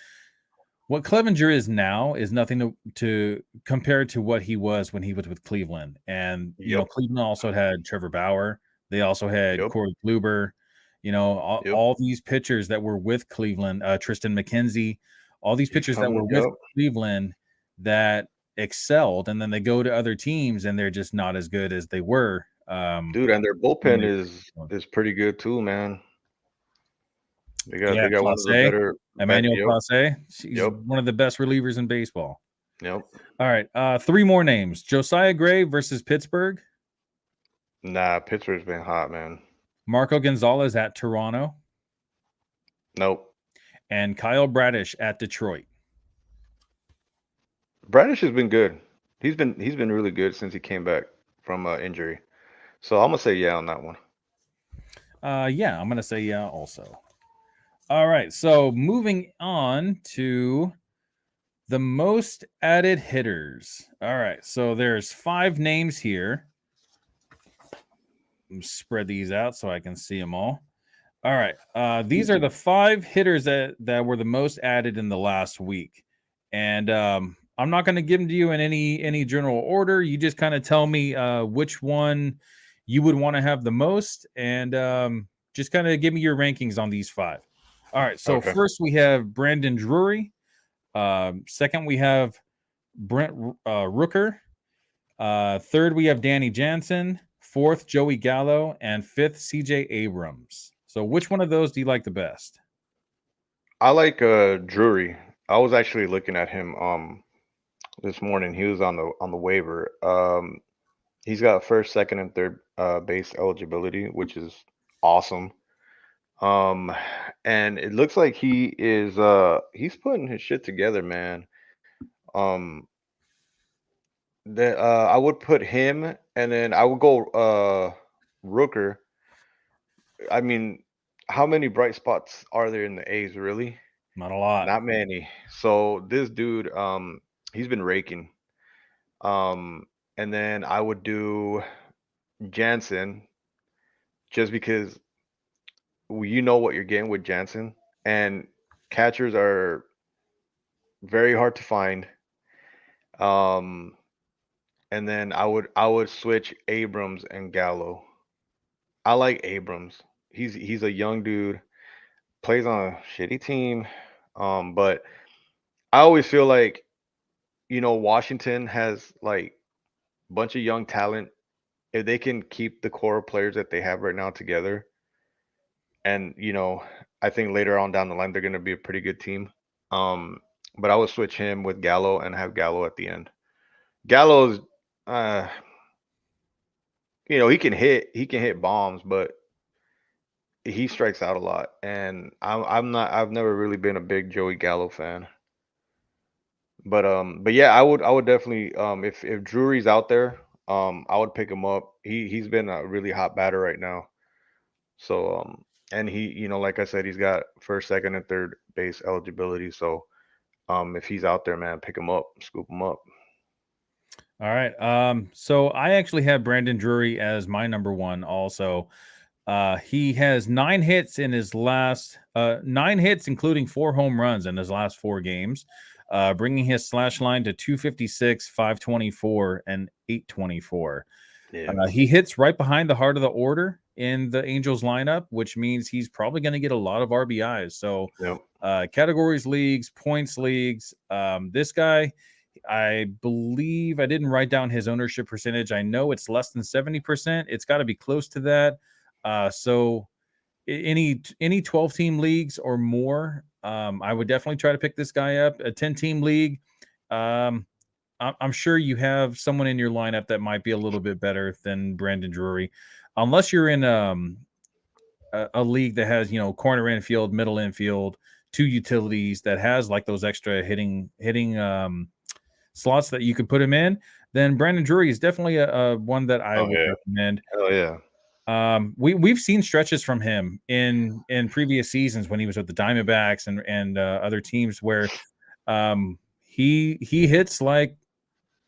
what Clevenger is now is nothing to compare to what he was when he was with Cleveland. And Yep, Cleveland also had Trevor Bauer. They also had yep, Corey Kluber. All, yep. all these pitchers that were with Cleveland, Tristan McKenzie, all these He's pitchers that coming. were with Yep, Cleveland that excelled, and then they go to other teams and they're just not as good as they were. dude, and their When bullpen they is pretty good too, man. Yeah, They got one of the Clase, better. Emmanuel Yep, Clase. He's yep, one of the best relievers in baseball. yep. All right, three more names: Josiah Gray versus Pittsburgh, Nah, Pittsburgh's been hot, man. Marco Gonzalez at Toronto, Nope. and Kyle Bradish at Detroit. Bradish has been good. He's been really good since he came back from injury. So I'm gonna say yeah on that one. Yeah, I'm gonna say yeah also. All right, so moving on to the most added hitters. All right, so there's 5 names here. Spread these out so I can see them all. All right, these are the 5 hitters that were the most added in the last week, and I'm not going to give them to you in any general order. You just kind of tell me which one you would want to have the most, and just kind of give me your rankings on these 5. All right, so Okay. first we have Brandon Drury. Second, we have Brent Rooker. Third, we have Danny Jansen. Fourth, Joey Gallo. And fifth, CJ Abrams. So, which one of those do you like the best? I like Drury. I was actually looking at him this morning. He was on the waiver. He's got first, second, and third base eligibility, which is awesome. Um, and it looks like he's putting his shit together, man. Um, I would put him, and then I would go Rooker. I mean, how many bright spots are there in the A's, really? Not a lot. Not many. So this dude, he's been raking. And then I would do Jansen just because you know what you're getting with Jansen, and catchers are very hard to find. Um, and then I would switch Abrams and Gallo. I like Abrams. He's a young dude, plays on a shitty team. But I always feel like, Washington has like a bunch of young talent. If they can keep the core players that they have right now together, and I think later on down the line they're going to be a pretty good team. Um, but I would switch him with Gallo and have Gallo at the end. Gallo's, uh, he can hit bombs, but he strikes out a lot, and I've never really been a big Joey Gallo fan. But yeah, I would definitely, if Drury's out there, I would pick him up. He's been a really hot batter right now. So and he, like I said, he's got first, second, and third base eligibility. So if he's out there, man, pick him up, scoop him up. All right. So I actually have Brandon Drury as my number one also. He has 9 hits in his last 9 hits, including 4 home runs in his last 4 games, bringing his slash line to 256, 524, and 824. Yeah. He hits right behind the heart of the order in the Angels lineup, which means he's probably going to get a lot of RBIs. So, Yep. categories leagues, points leagues. This guy, I believe I didn't write down his ownership percentage. I know it's less than 70%. It's got to be close to that. So any 12 team leagues or more, I would definitely try to pick this guy up. A 10-team league, um, I'm sure you have someone in your lineup that might be a little bit better than Brandon Drury, unless you're in a league that has corner infield, middle infield, 2 utilities that has like those extra hitting slots that you could put him in. Then Brandon Drury is definitely a one that I Oh would yeah. recommend. Hell yeah. We've seen stretches from him in previous seasons when he was with the Diamondbacks and other teams where he hits like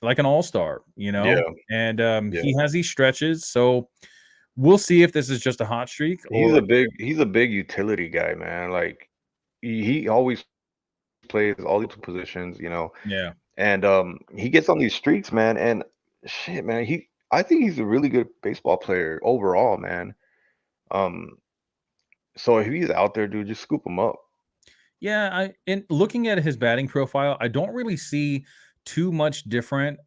an all-star, Yeah. and Yeah. he has these stretches. So we'll see if this is just a hot streak He's or a big utility guy, man. Like he always plays all these positions. yeah. And he gets on these streaks, man. And shit, man, I think he's a really good baseball player overall, man. Um, so if he's out there, dude, just scoop him up. Yeah, in looking at his batting profile, I don't really see too much different.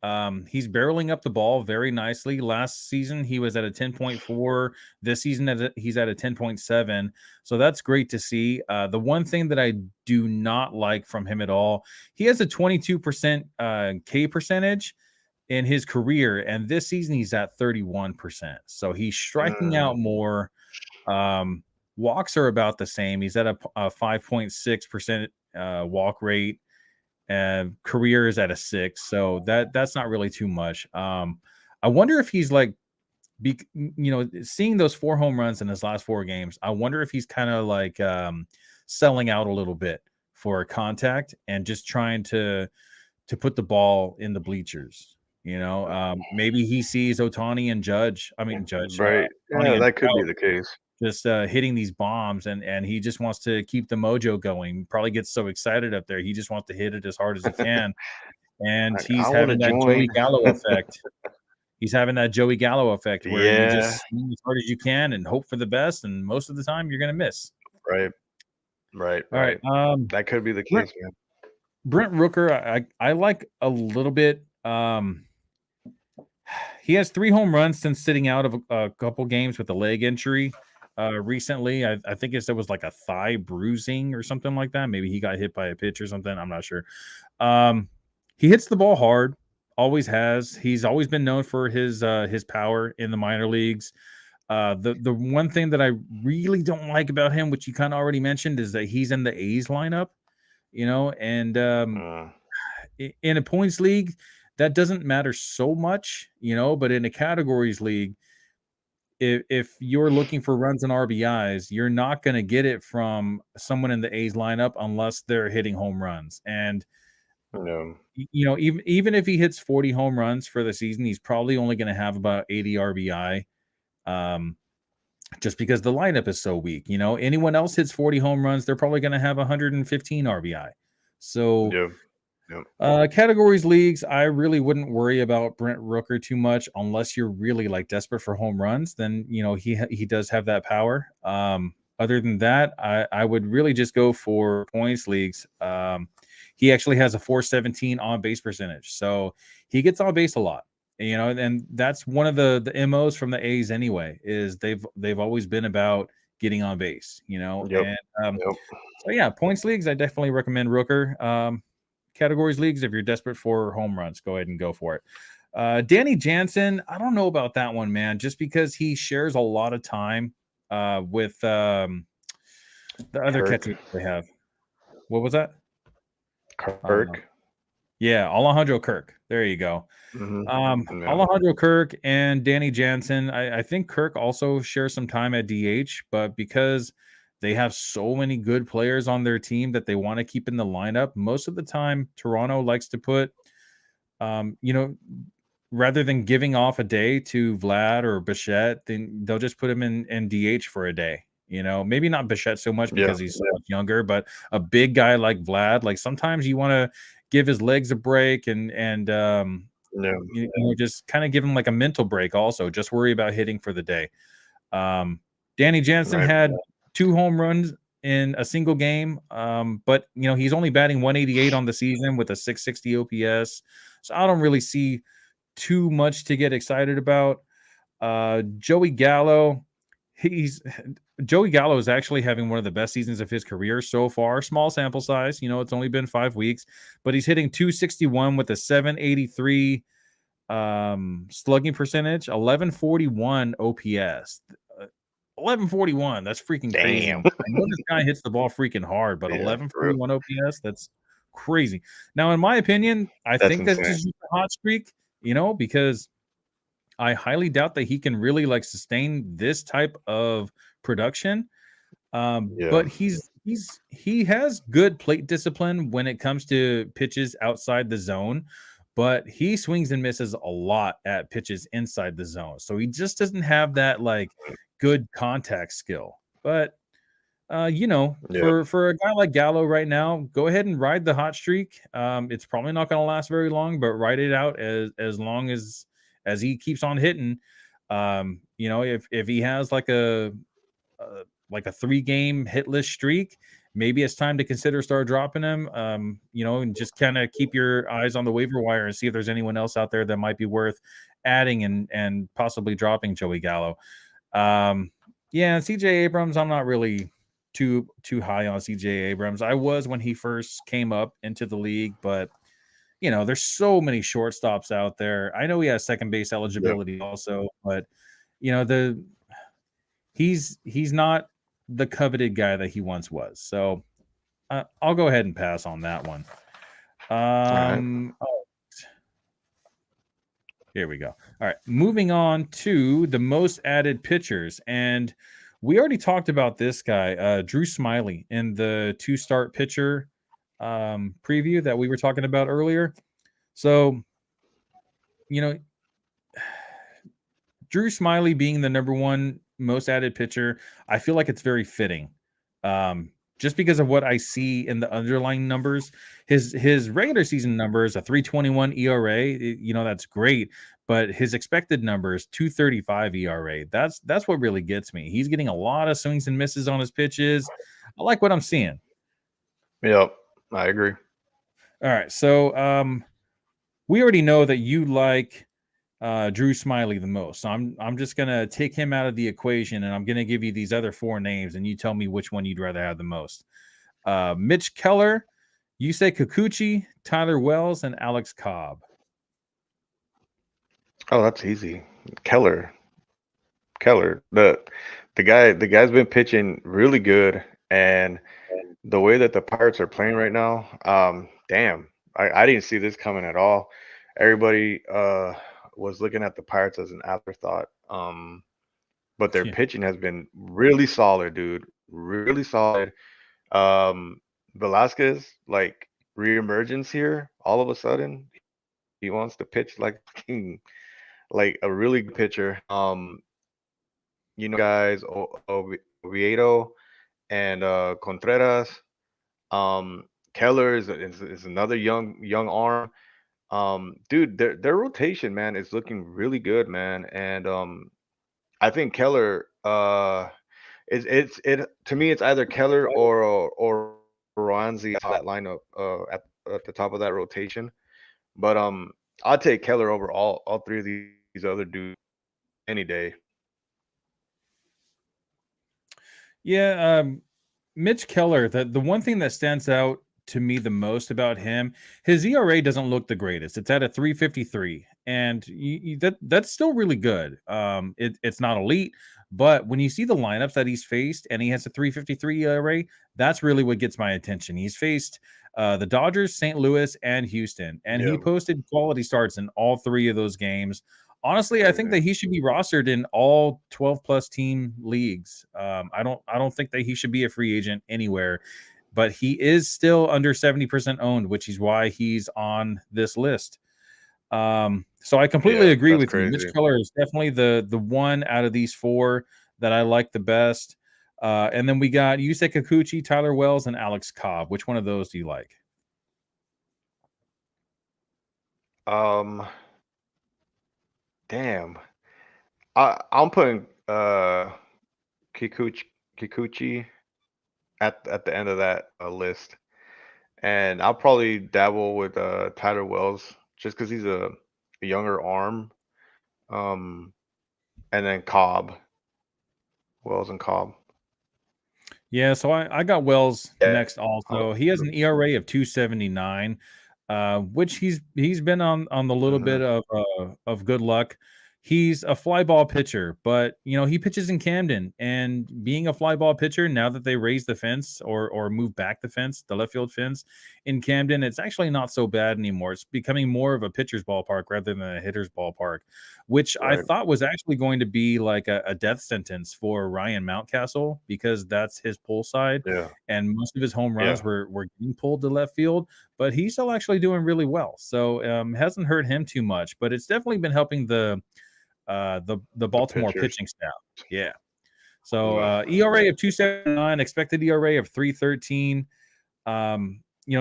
He's barreling up the ball very nicely. Last season he was at a 10.4. This season he's at a 10.7. So that's great to see. The one thing that I do not like from him at all, he has a 22% K percentage in his career, and this season he's at 31%. So he's striking Mm, out more. Um, Walks are about the same. He's at a 5.6% walk rate, and career is at a 6. So that's not really too much. I wonder if he's like, seeing those 4 home runs in his last 4 games. I wonder if he's kind of like selling out a little bit for contact and just trying to put the ball in the bleachers. Maybe he sees Otani and Judge. I mean Judge, right. Otani Yeah, and that could be Trout the case. just hitting these bombs, and he just wants to keep the mojo going. Probably gets so excited up there, he just wants to hit it as hard as he can, and Like, I he's want to having that Joey join. Gallo effect. He's having that Joey Gallo effect where you Yeah, just swing as hard as you can and hope for the best, and most of the time you're gonna miss. right, right, All right, right. That could be the Brent, case, man. Brent Rooker, I like a little bit. He has 3 home runs since sitting out of a couple games with a leg injury. Recently, I think it was like a thigh bruising or something like that. Maybe he got hit by a pitch or something. I'm not sure. Um, he hits the ball hard, always has. He's always been known for his power in the minor leagues. The one thing that I really don't like about him, which you kind of already mentioned, is that he's in the A's lineup. And Mm, in a points league, that doesn't matter so much, but in a categories league, if you're looking for runs and RBIs, you're not going to get it from someone in the A's lineup unless they're hitting home runs. And no. even if he hits 40 home runs for the season, he's probably only going to have about 80 RBI. Um, just because the lineup is so weak. You know, anyone else hits 40 home runs, they're probably going to have 115 RBI. So, Yeah. Yep. categories leagues, I really wouldn't worry about Brent Rooker too much unless you're really like desperate for home runs. Then you know he does have that power. Other than that, I would really just go for points leagues. He actually has a 417 on base percentage, so he gets on base a lot. You know, and that's one of the MOs from the A's anyway. Is they've always been about getting on base. You know, Yep. and Yep. so yeah, points leagues, I definitely recommend Rooker. Categories leagues, if you're desperate for home runs, go ahead and go for it. Danny Jansen, I don't know about that one, man, just because he shares a lot of time with the other Kirk. catchers they have. What was that? Uh, Kirk. yeah, Alejandro Kirk. There you go. Yeah. Alejandro Kirk and Danny Jansen. I think Kirk also shares some time at DH, but because they have so many good players on their team that they want to keep in the lineup, most of the time Toronto likes to put, you know, rather than giving off a day to Vlad or Bichette, then they'll just put him in DH for a day. You know, maybe not Bichette so much Yeah. because he's so much younger, but a big guy like Vlad, like sometimes you want to give his legs a break and Yeah. you know, just kind of give him like a mental break also. Just worry about hitting for the day. Danny Jansen Right. had 2 home runs in a single game, but you know he's only batting 188 on the season with a 660 OPS, so I don't really see too much to get excited about. Joey Gallo, he's Joey Gallo is actually having one of the best seasons of his career so far. Small sample size, you know, it's only been 5 weeks, but he's hitting 261 with a 783 slugging percentage, 1141 OPS. 1141, that's freaking crazy. Damn. I know this guy hits the ball freaking hard, but Yeah. For real. 1141 OPS, that's crazy. Now, in my opinion, I That's think that's insane. just a hot streak, you know, because I highly doubt that he can really like sustain this type of production. Yeah. But he has good plate discipline when it comes to pitches outside the zone, but he swings and misses a lot at pitches inside the zone. So he just doesn't have that like good contact skill. But you know, Yeah. for a guy like Gallo right now, go ahead and ride the hot streak. It's probably not going to last very long, but ride it out as long as he keeps on hitting. You know, if he has like a 3-game hitless streak, maybe it's time to consider start dropping him. You know, and just kind of keep your eyes on the waiver wire and see if there's anyone else out there that might be worth adding and possibly dropping Joey Gallo. Yeah, CJ Abrams, I'm not really too high on CJ Abrams. I was when he first came up into the league, but you know, there's so many shortstops out there. I know he has second base Yeah. eligibility also, but you know, he's not the coveted guy that he once was. So I'll go ahead and pass on that one. All right. Oh, here we go. All right, moving on to the most added pitchers, and we already talked about this guy, Drew Smiley, in the 2-start pitcher preview that we were talking about earlier. So, you know, Drew Smiley being the number one most added pitcher, I feel like it's very fitting. Just because of what I see in the underlying numbers, his regular season numbers, a 3.21 ERA, you know, that's great, but his expected numbers, 2.35 ERA. That's what really gets me. He's getting a lot of swings and misses on his pitches. I like what I'm seeing. Yep. I agree. All right, so we already know that you like Drew Smiley the most. So I'm just gonna take him out of the equation, and I'm gonna give you these other 4 names, and you tell me which one you'd rather have the most. Mitch Keller, Yusei Kikuchi, Tyler Wells, and Alex Cobb. Oh, that's easy. Keller. Keller. The guy's been pitching really good, and the way that the Pirates are playing right now, damn, I didn't see this coming at all. Everybody was looking at the Pirates as an afterthought. But their Yeah. pitching has been really solid, dude. Really solid. Velasquez, like reemergence here, all of a sudden, he wants to pitch like like a really good pitcher. guys, Oviedo and Contreras. Keller is another young arm. Dude, their rotation, man, is looking really good, man. And I think Keller, it's to me, it's either Keller or Ronzi that lineup at the top of that rotation. But I'll take Keller over all three of these other dudes any day. Yeah, Mitch Keller, the one thing that stands out to me the most about him, his ERA doesn't look the greatest. It's at a 3.53, and that's still really good. It's not elite, but when you see the lineups that he's faced and he has a 3.53 ERA, that's really what gets my attention. He's faced the Dodgers, St. Louis, and Houston, and he Yeah, posted quality starts in all three of those games. Honestly, I think crazy. that he should be rostered in all 12 plus team leagues. I don't think that he should be a free agent anywhere, but he is still under 70% owned, which is why he's on this list. So I completely Yeah, agree that's with you. Mitch crazy. Keller is definitely the one out of these four that I like the best. And then we got Yusei Kikuchi, Tyler Wells, and Alex Cobb. Which one of those do you like? Um, damn. I'm putting Kikuchi Kikuchi at the end of that list, and I'll probably dabble with Tyler Wells just because he's a younger arm. Um, and then Cobb, Wells and Cobb. Yeah, so I got Wells Yeah. next also. He has an ERA of 2.79, which he's been on the little Mm-hmm. bit of good luck. He's a fly ball pitcher, but he pitches in Camden, and being a fly ball pitcher, now that they raised the fence or move back the fence, the left field fence in Camden, it's actually not so bad anymore. It's becoming more of a pitcher's ballpark rather than a hitter's ballpark, which I Right. thought was actually going to be like a death sentence for Ryan Mountcastle because that's his pull side, Yeah. and most of his home runs Yeah. were getting pulled to left field. But he's still actually doing really well, so hasn't hurt him too much. But it's definitely been helping the The Baltimore pitchers. pitching staff. Yeah. So Ugh. ERA of 2.79, expected ERA of 3.13.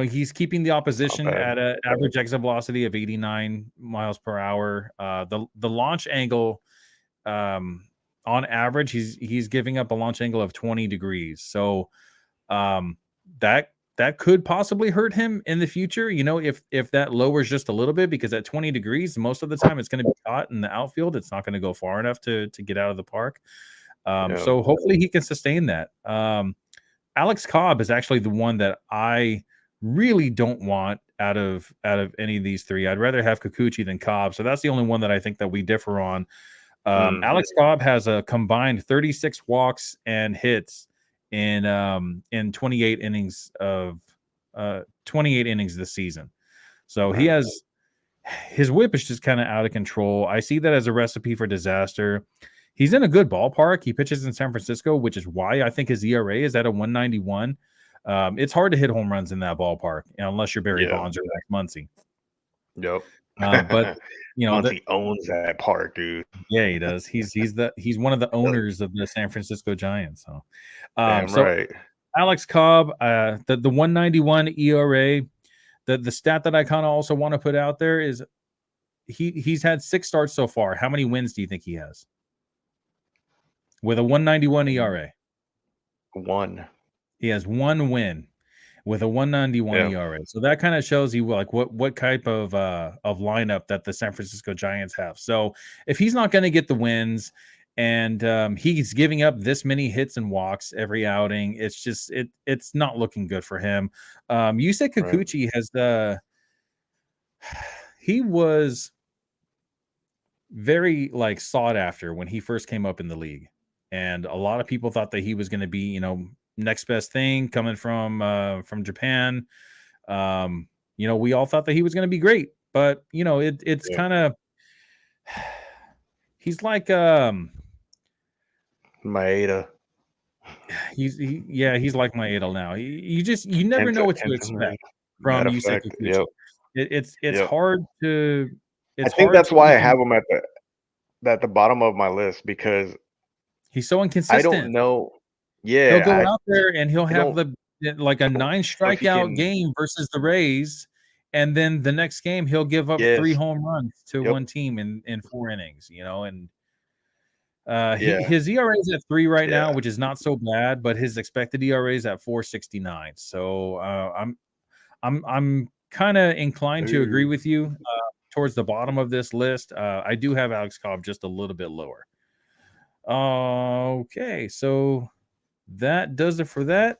He's keeping the Not opposition bad. at an average exit velocity of 89 miles per hour. The launch angle, on average, he's giving up a launch angle of 20 degrees. So um, that could possibly hurt him in the future. If that lowers just a little bit, because at 20 degrees, most of the time it's going to be caught in the outfield. It's not going to go far enough to get out of the park. Yeah. So hopefully he can sustain that. Alex Cobb is actually the one that I really don't want out of any of these three. I'd rather have Kikuchi than Cobb. So that's the only one that I think that we differ on. Mm. Alex Cobb has a combined 36 walks and hits in 28 innings of 28 innings this season. So he Right. has his whip is just kind of out of control. I see that as a recipe for disaster. He's in a good ballpark. He pitches in San Francisco, which is why I think his ERA is at a 191. It's hard to hit home runs in that ballpark, unless you're Barry Yeah. Bonds or Zach Muncy. Yep. But that Muncie owns that park, dude. yeah, he does. He's one of the owners of the San Francisco Giants. So, Damn so right. Alex Cobb, the 191 ERA. The stat that I kind of also want to put out there is he's had 6 starts so far. How many wins do you think he has with a 191 ERA? One. He has 1 win with a 191 Yeah. ERA. So that kind of shows you like what type of lineup that the San Francisco Giants have. So if he's not going to get the wins and he's giving up this many hits and walks every outing, it's not looking good for him. Yusei Right. Kikuchi has he was very like sought after when he first came up in the league, and a lot of people thought that he was going to be next best thing coming from Japan. We all thought that he was going to be great, but it's Yeah. kind of he's like Maeda. he's like my idol now. You never know what to Kenta Maeda. expect from That Yusei effect. Yep. Kikuchi. It's Yep. hard to I think that's why I have him at the bottom of my list because He's so I don't inconsistent. know. He'll Yeah, go out there and he'll I have don't the like a 9 know if he strikeout can. game versus the Rays, and then the next game he'll give up 3 Yes. home runs to Yep. one team in 4 innings, and Yeah. his ERA is at 3 right now, Yeah. which is not so bad, but his expected ERA is at 4.69. So, I'm kinda inclined to agree Ooh. with you, towards the bottom of this list. I do have Alex Cobb just a little bit lower. Okay, so that does it for that.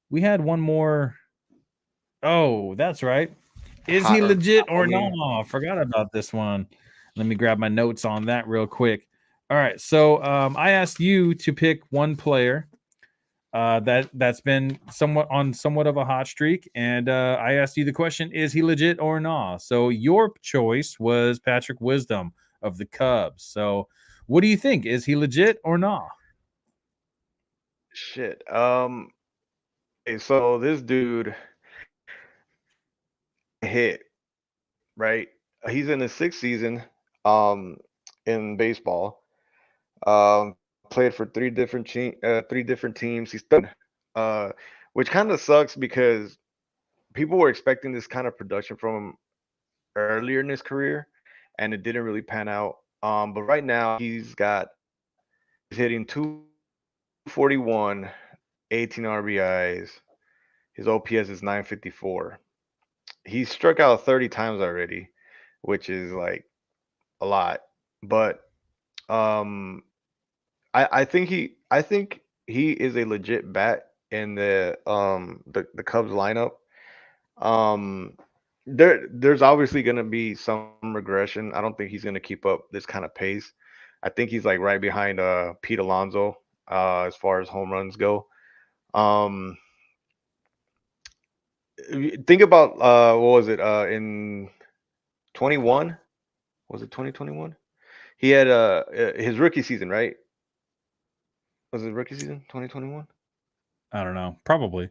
We had one more. Oh, that's right. Is Hot he or legit I or mean, no? Forgot about this one. Let me grab my notes on that real quick. All right, so I asked you to pick one player that's been somewhat of a hot streak, and I asked you the question: Is he legit or not? So your choice was Patrick Wisdom of the Cubs. So what do you think? Is he legit or not? shit. So this dude hit, right? He's in his sixth season um in baseball. Um Played for three different teams. He's done uh which kind of sucks because people were expecting this kind of production from him earlier in his career and it didn't really pan out. But right now he's hitting 241, 18 RBIs. His OPS is 954. He's struck out 30 times already, which is like a lot. But um I think he is a legit bat in the Cubs lineup. Um there's obviously gonna be some regression. I don't think he's gonna keep up this kind of pace. I think he's like right behind Pete Alonso as far as home runs go. Um think about what was it in 21? Was it 2021? He had his rookie season, right? Was it rookie season 2021? I don't know. Probably.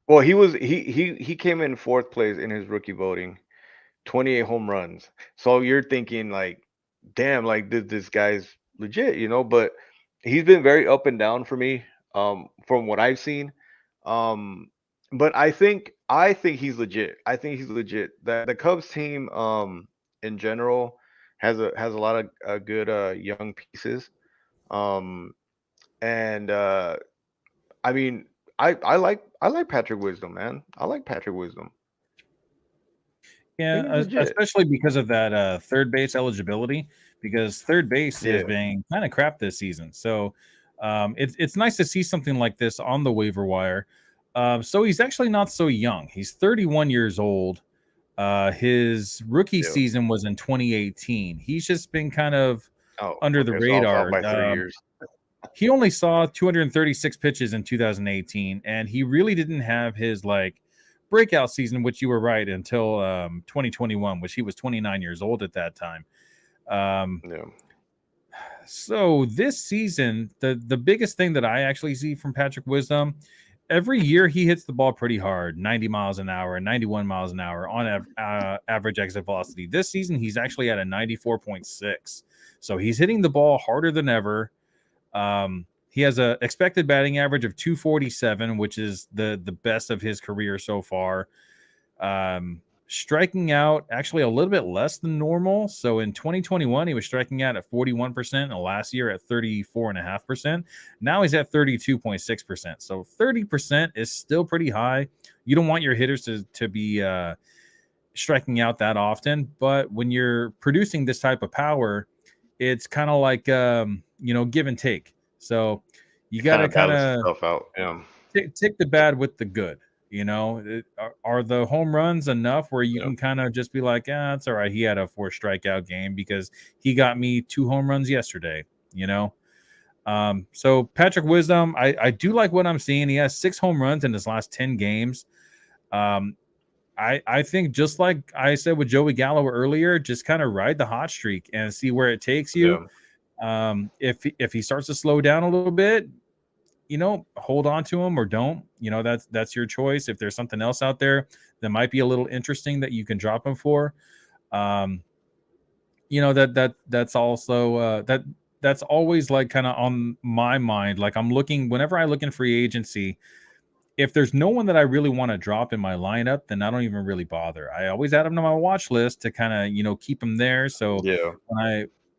Well, he came in fourth place in his rookie voting, 28 home runs. So you're thinking like, damn, like this guy's legit, but he's been very up and down for me, from what I've seen. Um, but I think he's legit. I think he's legit. The Cubs team, in general, has a lot of good young pieces. Um, and I mean, I like Patrick Wisdom, man. I like Patrick Wisdom. I Yeah, think he's legit. especially because of that third base eligibility, because third base has Yeah. been kind of crap this season. So it's nice to see something like this on the waiver wire. So he's actually not so young. He's 31 years old. His rookie Yeah. season was in 2018. He's just been kind of Oh, under the okay. So off radar. by 3 years. He only saw 236 pitches in 2018, and he really didn't have his like breakout season, which you were right, until 2021, which he was 29 years old at that time. Um, Yeah. so this season, the biggest thing that I actually see from Patrick Wisdom, every year he hits the ball pretty hard, 90 miles an hour, 91 miles an hour on average exit velocity. This season, he's actually at a 94.6. So he's hitting the ball harder than ever. He has a expected batting average of 247, which is the best of his career so far. Striking out actually a little bit less than normal. So in 2021, he was striking out at 41%, and last year at 34.5%. Now he's at 32.6%. So 30% is still pretty high. You don't want your hitters to be striking out that often, but when you're producing this type of power, it's kind of like give and take. So you It got kind to of kind balances of itself out. Yeah. take the bad with the good. Are the home runs enough where you Yeah. can kind of just be like, it's all right. He had a 4 strikeout game because he got me 2 home runs yesterday. You know. So Patrick Wisdom, I do like what I'm seeing. He has 6 home runs in his last 10 games. Um, I think just like I said with Joey Gallo earlier, just kind of ride the hot streak and see where it takes you. Yeah. If he starts to slow down a little bit, hold on to him or don't. That's your choice. If there's something else out there that might be a little interesting that you can drop him for, that's also that that's always like kind of on my mind. Like I'm looking whenever I look in free agency, if there's no one that I really want to drop in my lineup, then I don't even really bother. I always add them to my watch list to kind of, keep them there. So Yeah.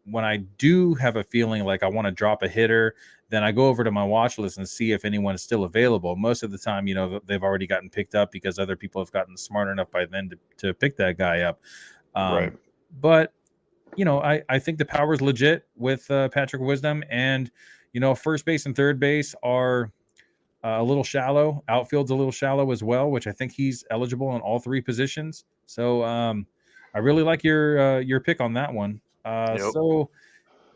when I do have a feeling like I want to drop a hitter, then I go over to my watch list and see if anyone is still available. Most of the time, they've already gotten picked up because other people have gotten smart enough by then to pick that guy up. Right. But I think the power is legit with Patrick Wisdom, and first base and third base are a little shallow. Outfield's a little shallow as well, which I think he's eligible in all three positions. So I really like your pick on that one. Yep. So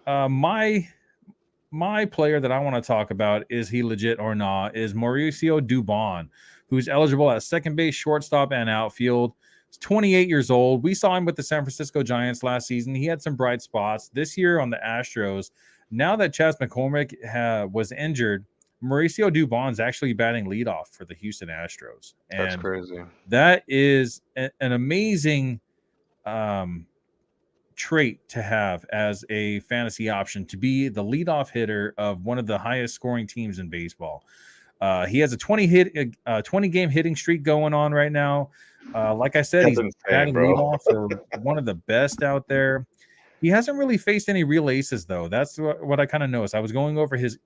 my player that I want to talk about, is he legit or not, is Mauricio Dubon, who's eligible at second base, shortstop, and outfield. He's 28 years old. We saw him with the San Francisco Giants last season. He had some bright spots this year on the Astros. Now that Chas McCormick was injured, Mauricio Dubon's actually batting leadoff for the Houston Astros. That's And crazy. that is an amazing trait to have as a fantasy option, to be the leadoff hitter of one of the highest scoring teams in baseball. He has a 20 game hitting streak going on right now. Like I said, That's he's insane, batting bro. leadoff for one of the best out there. He hasn't really faced any real aces, though. That's what I kind of noticed. I was going over his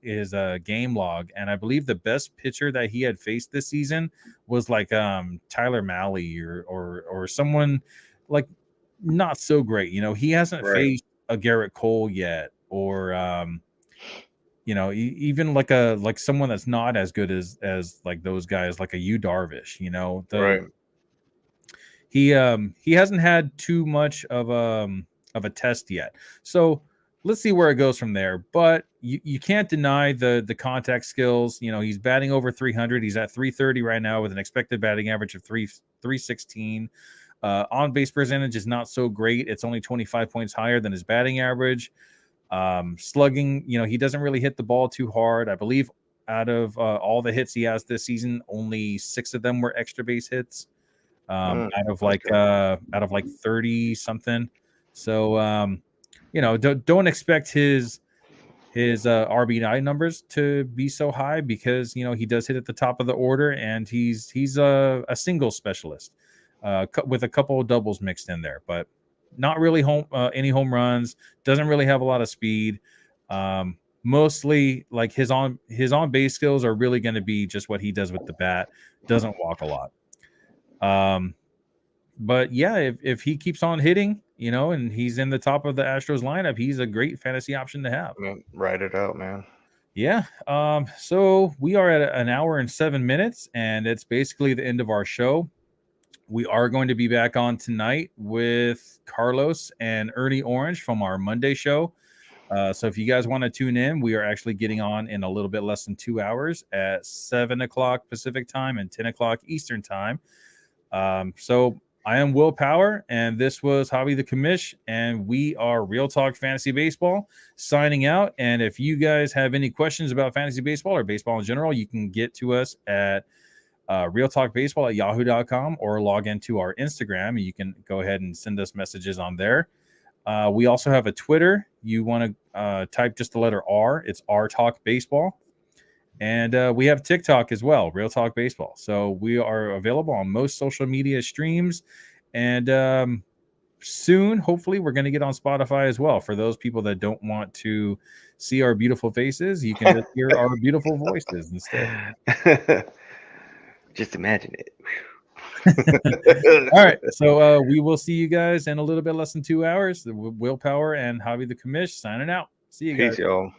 game log, and I believe the best pitcher that he had faced this season was like Tyler Mahle or someone like not so great. He hasn't Right. faced a Garrett Cole yet, or even like someone that's not as good as like those guys, like a Yu Darvish. Right. He hasn't had too much of a test yet. So let's see where it goes from there. But you can't deny the contact skills. He's batting over 300. He's at 330 right now with an expected batting average of 316. On base percentage is not so great. It's only 25 points higher than his batting average. Slugging, he doesn't really hit the ball too hard. I believe out of all the hits he has this season, only 6 of them were extra base hits. Out of like 30 something. So don't expect his RBI numbers to be so high, because he does hit at the top of the order, and he's a single specialist with a couple of doubles mixed in there, but not really any home runs. Doesn't really have a lot of speed. Mostly like his on base skills are really going to be just what he does with the bat. Doesn't walk a lot. But yeah, if he keeps on hitting, and he's in the top of the Astros lineup, he's a great fantasy option to have. Man, write it out, man. Yeah. So we are at an hour and 7 minutes, and it's basically the end of our show. We are going to be back on tonight with Carlos and Ernie Orange from our Monday show. So if you guys want to tune in, we are actually getting on in a little bit less than 2 hours at 7 o'clock Pacific time and 10 o'clock Eastern time. So I am Will Power, and this was Hobby the Commish, and we are Real Talk Fantasy Baseball signing out. And if you guys have any questions about fantasy baseball or baseball in general, you can get to us at realtalkbaseball@yahoo.com, or log into our Instagram, and you can go ahead and send us messages on there. We also have a Twitter. You want to type just the letter R. It's R Talk Baseball. And we have TikTok as well, Real Talk Baseball. So we are available on most social media streams. And soon, hopefully, we're going to get on Spotify as well. For those people that don't want to see our beautiful faces, you can just hear our beautiful voices instead. Just imagine it. All right. So we will see you guys in a little bit less than 2 hours. Will Power and Hobby the Commish signing out. See you guys. Peace, y'all.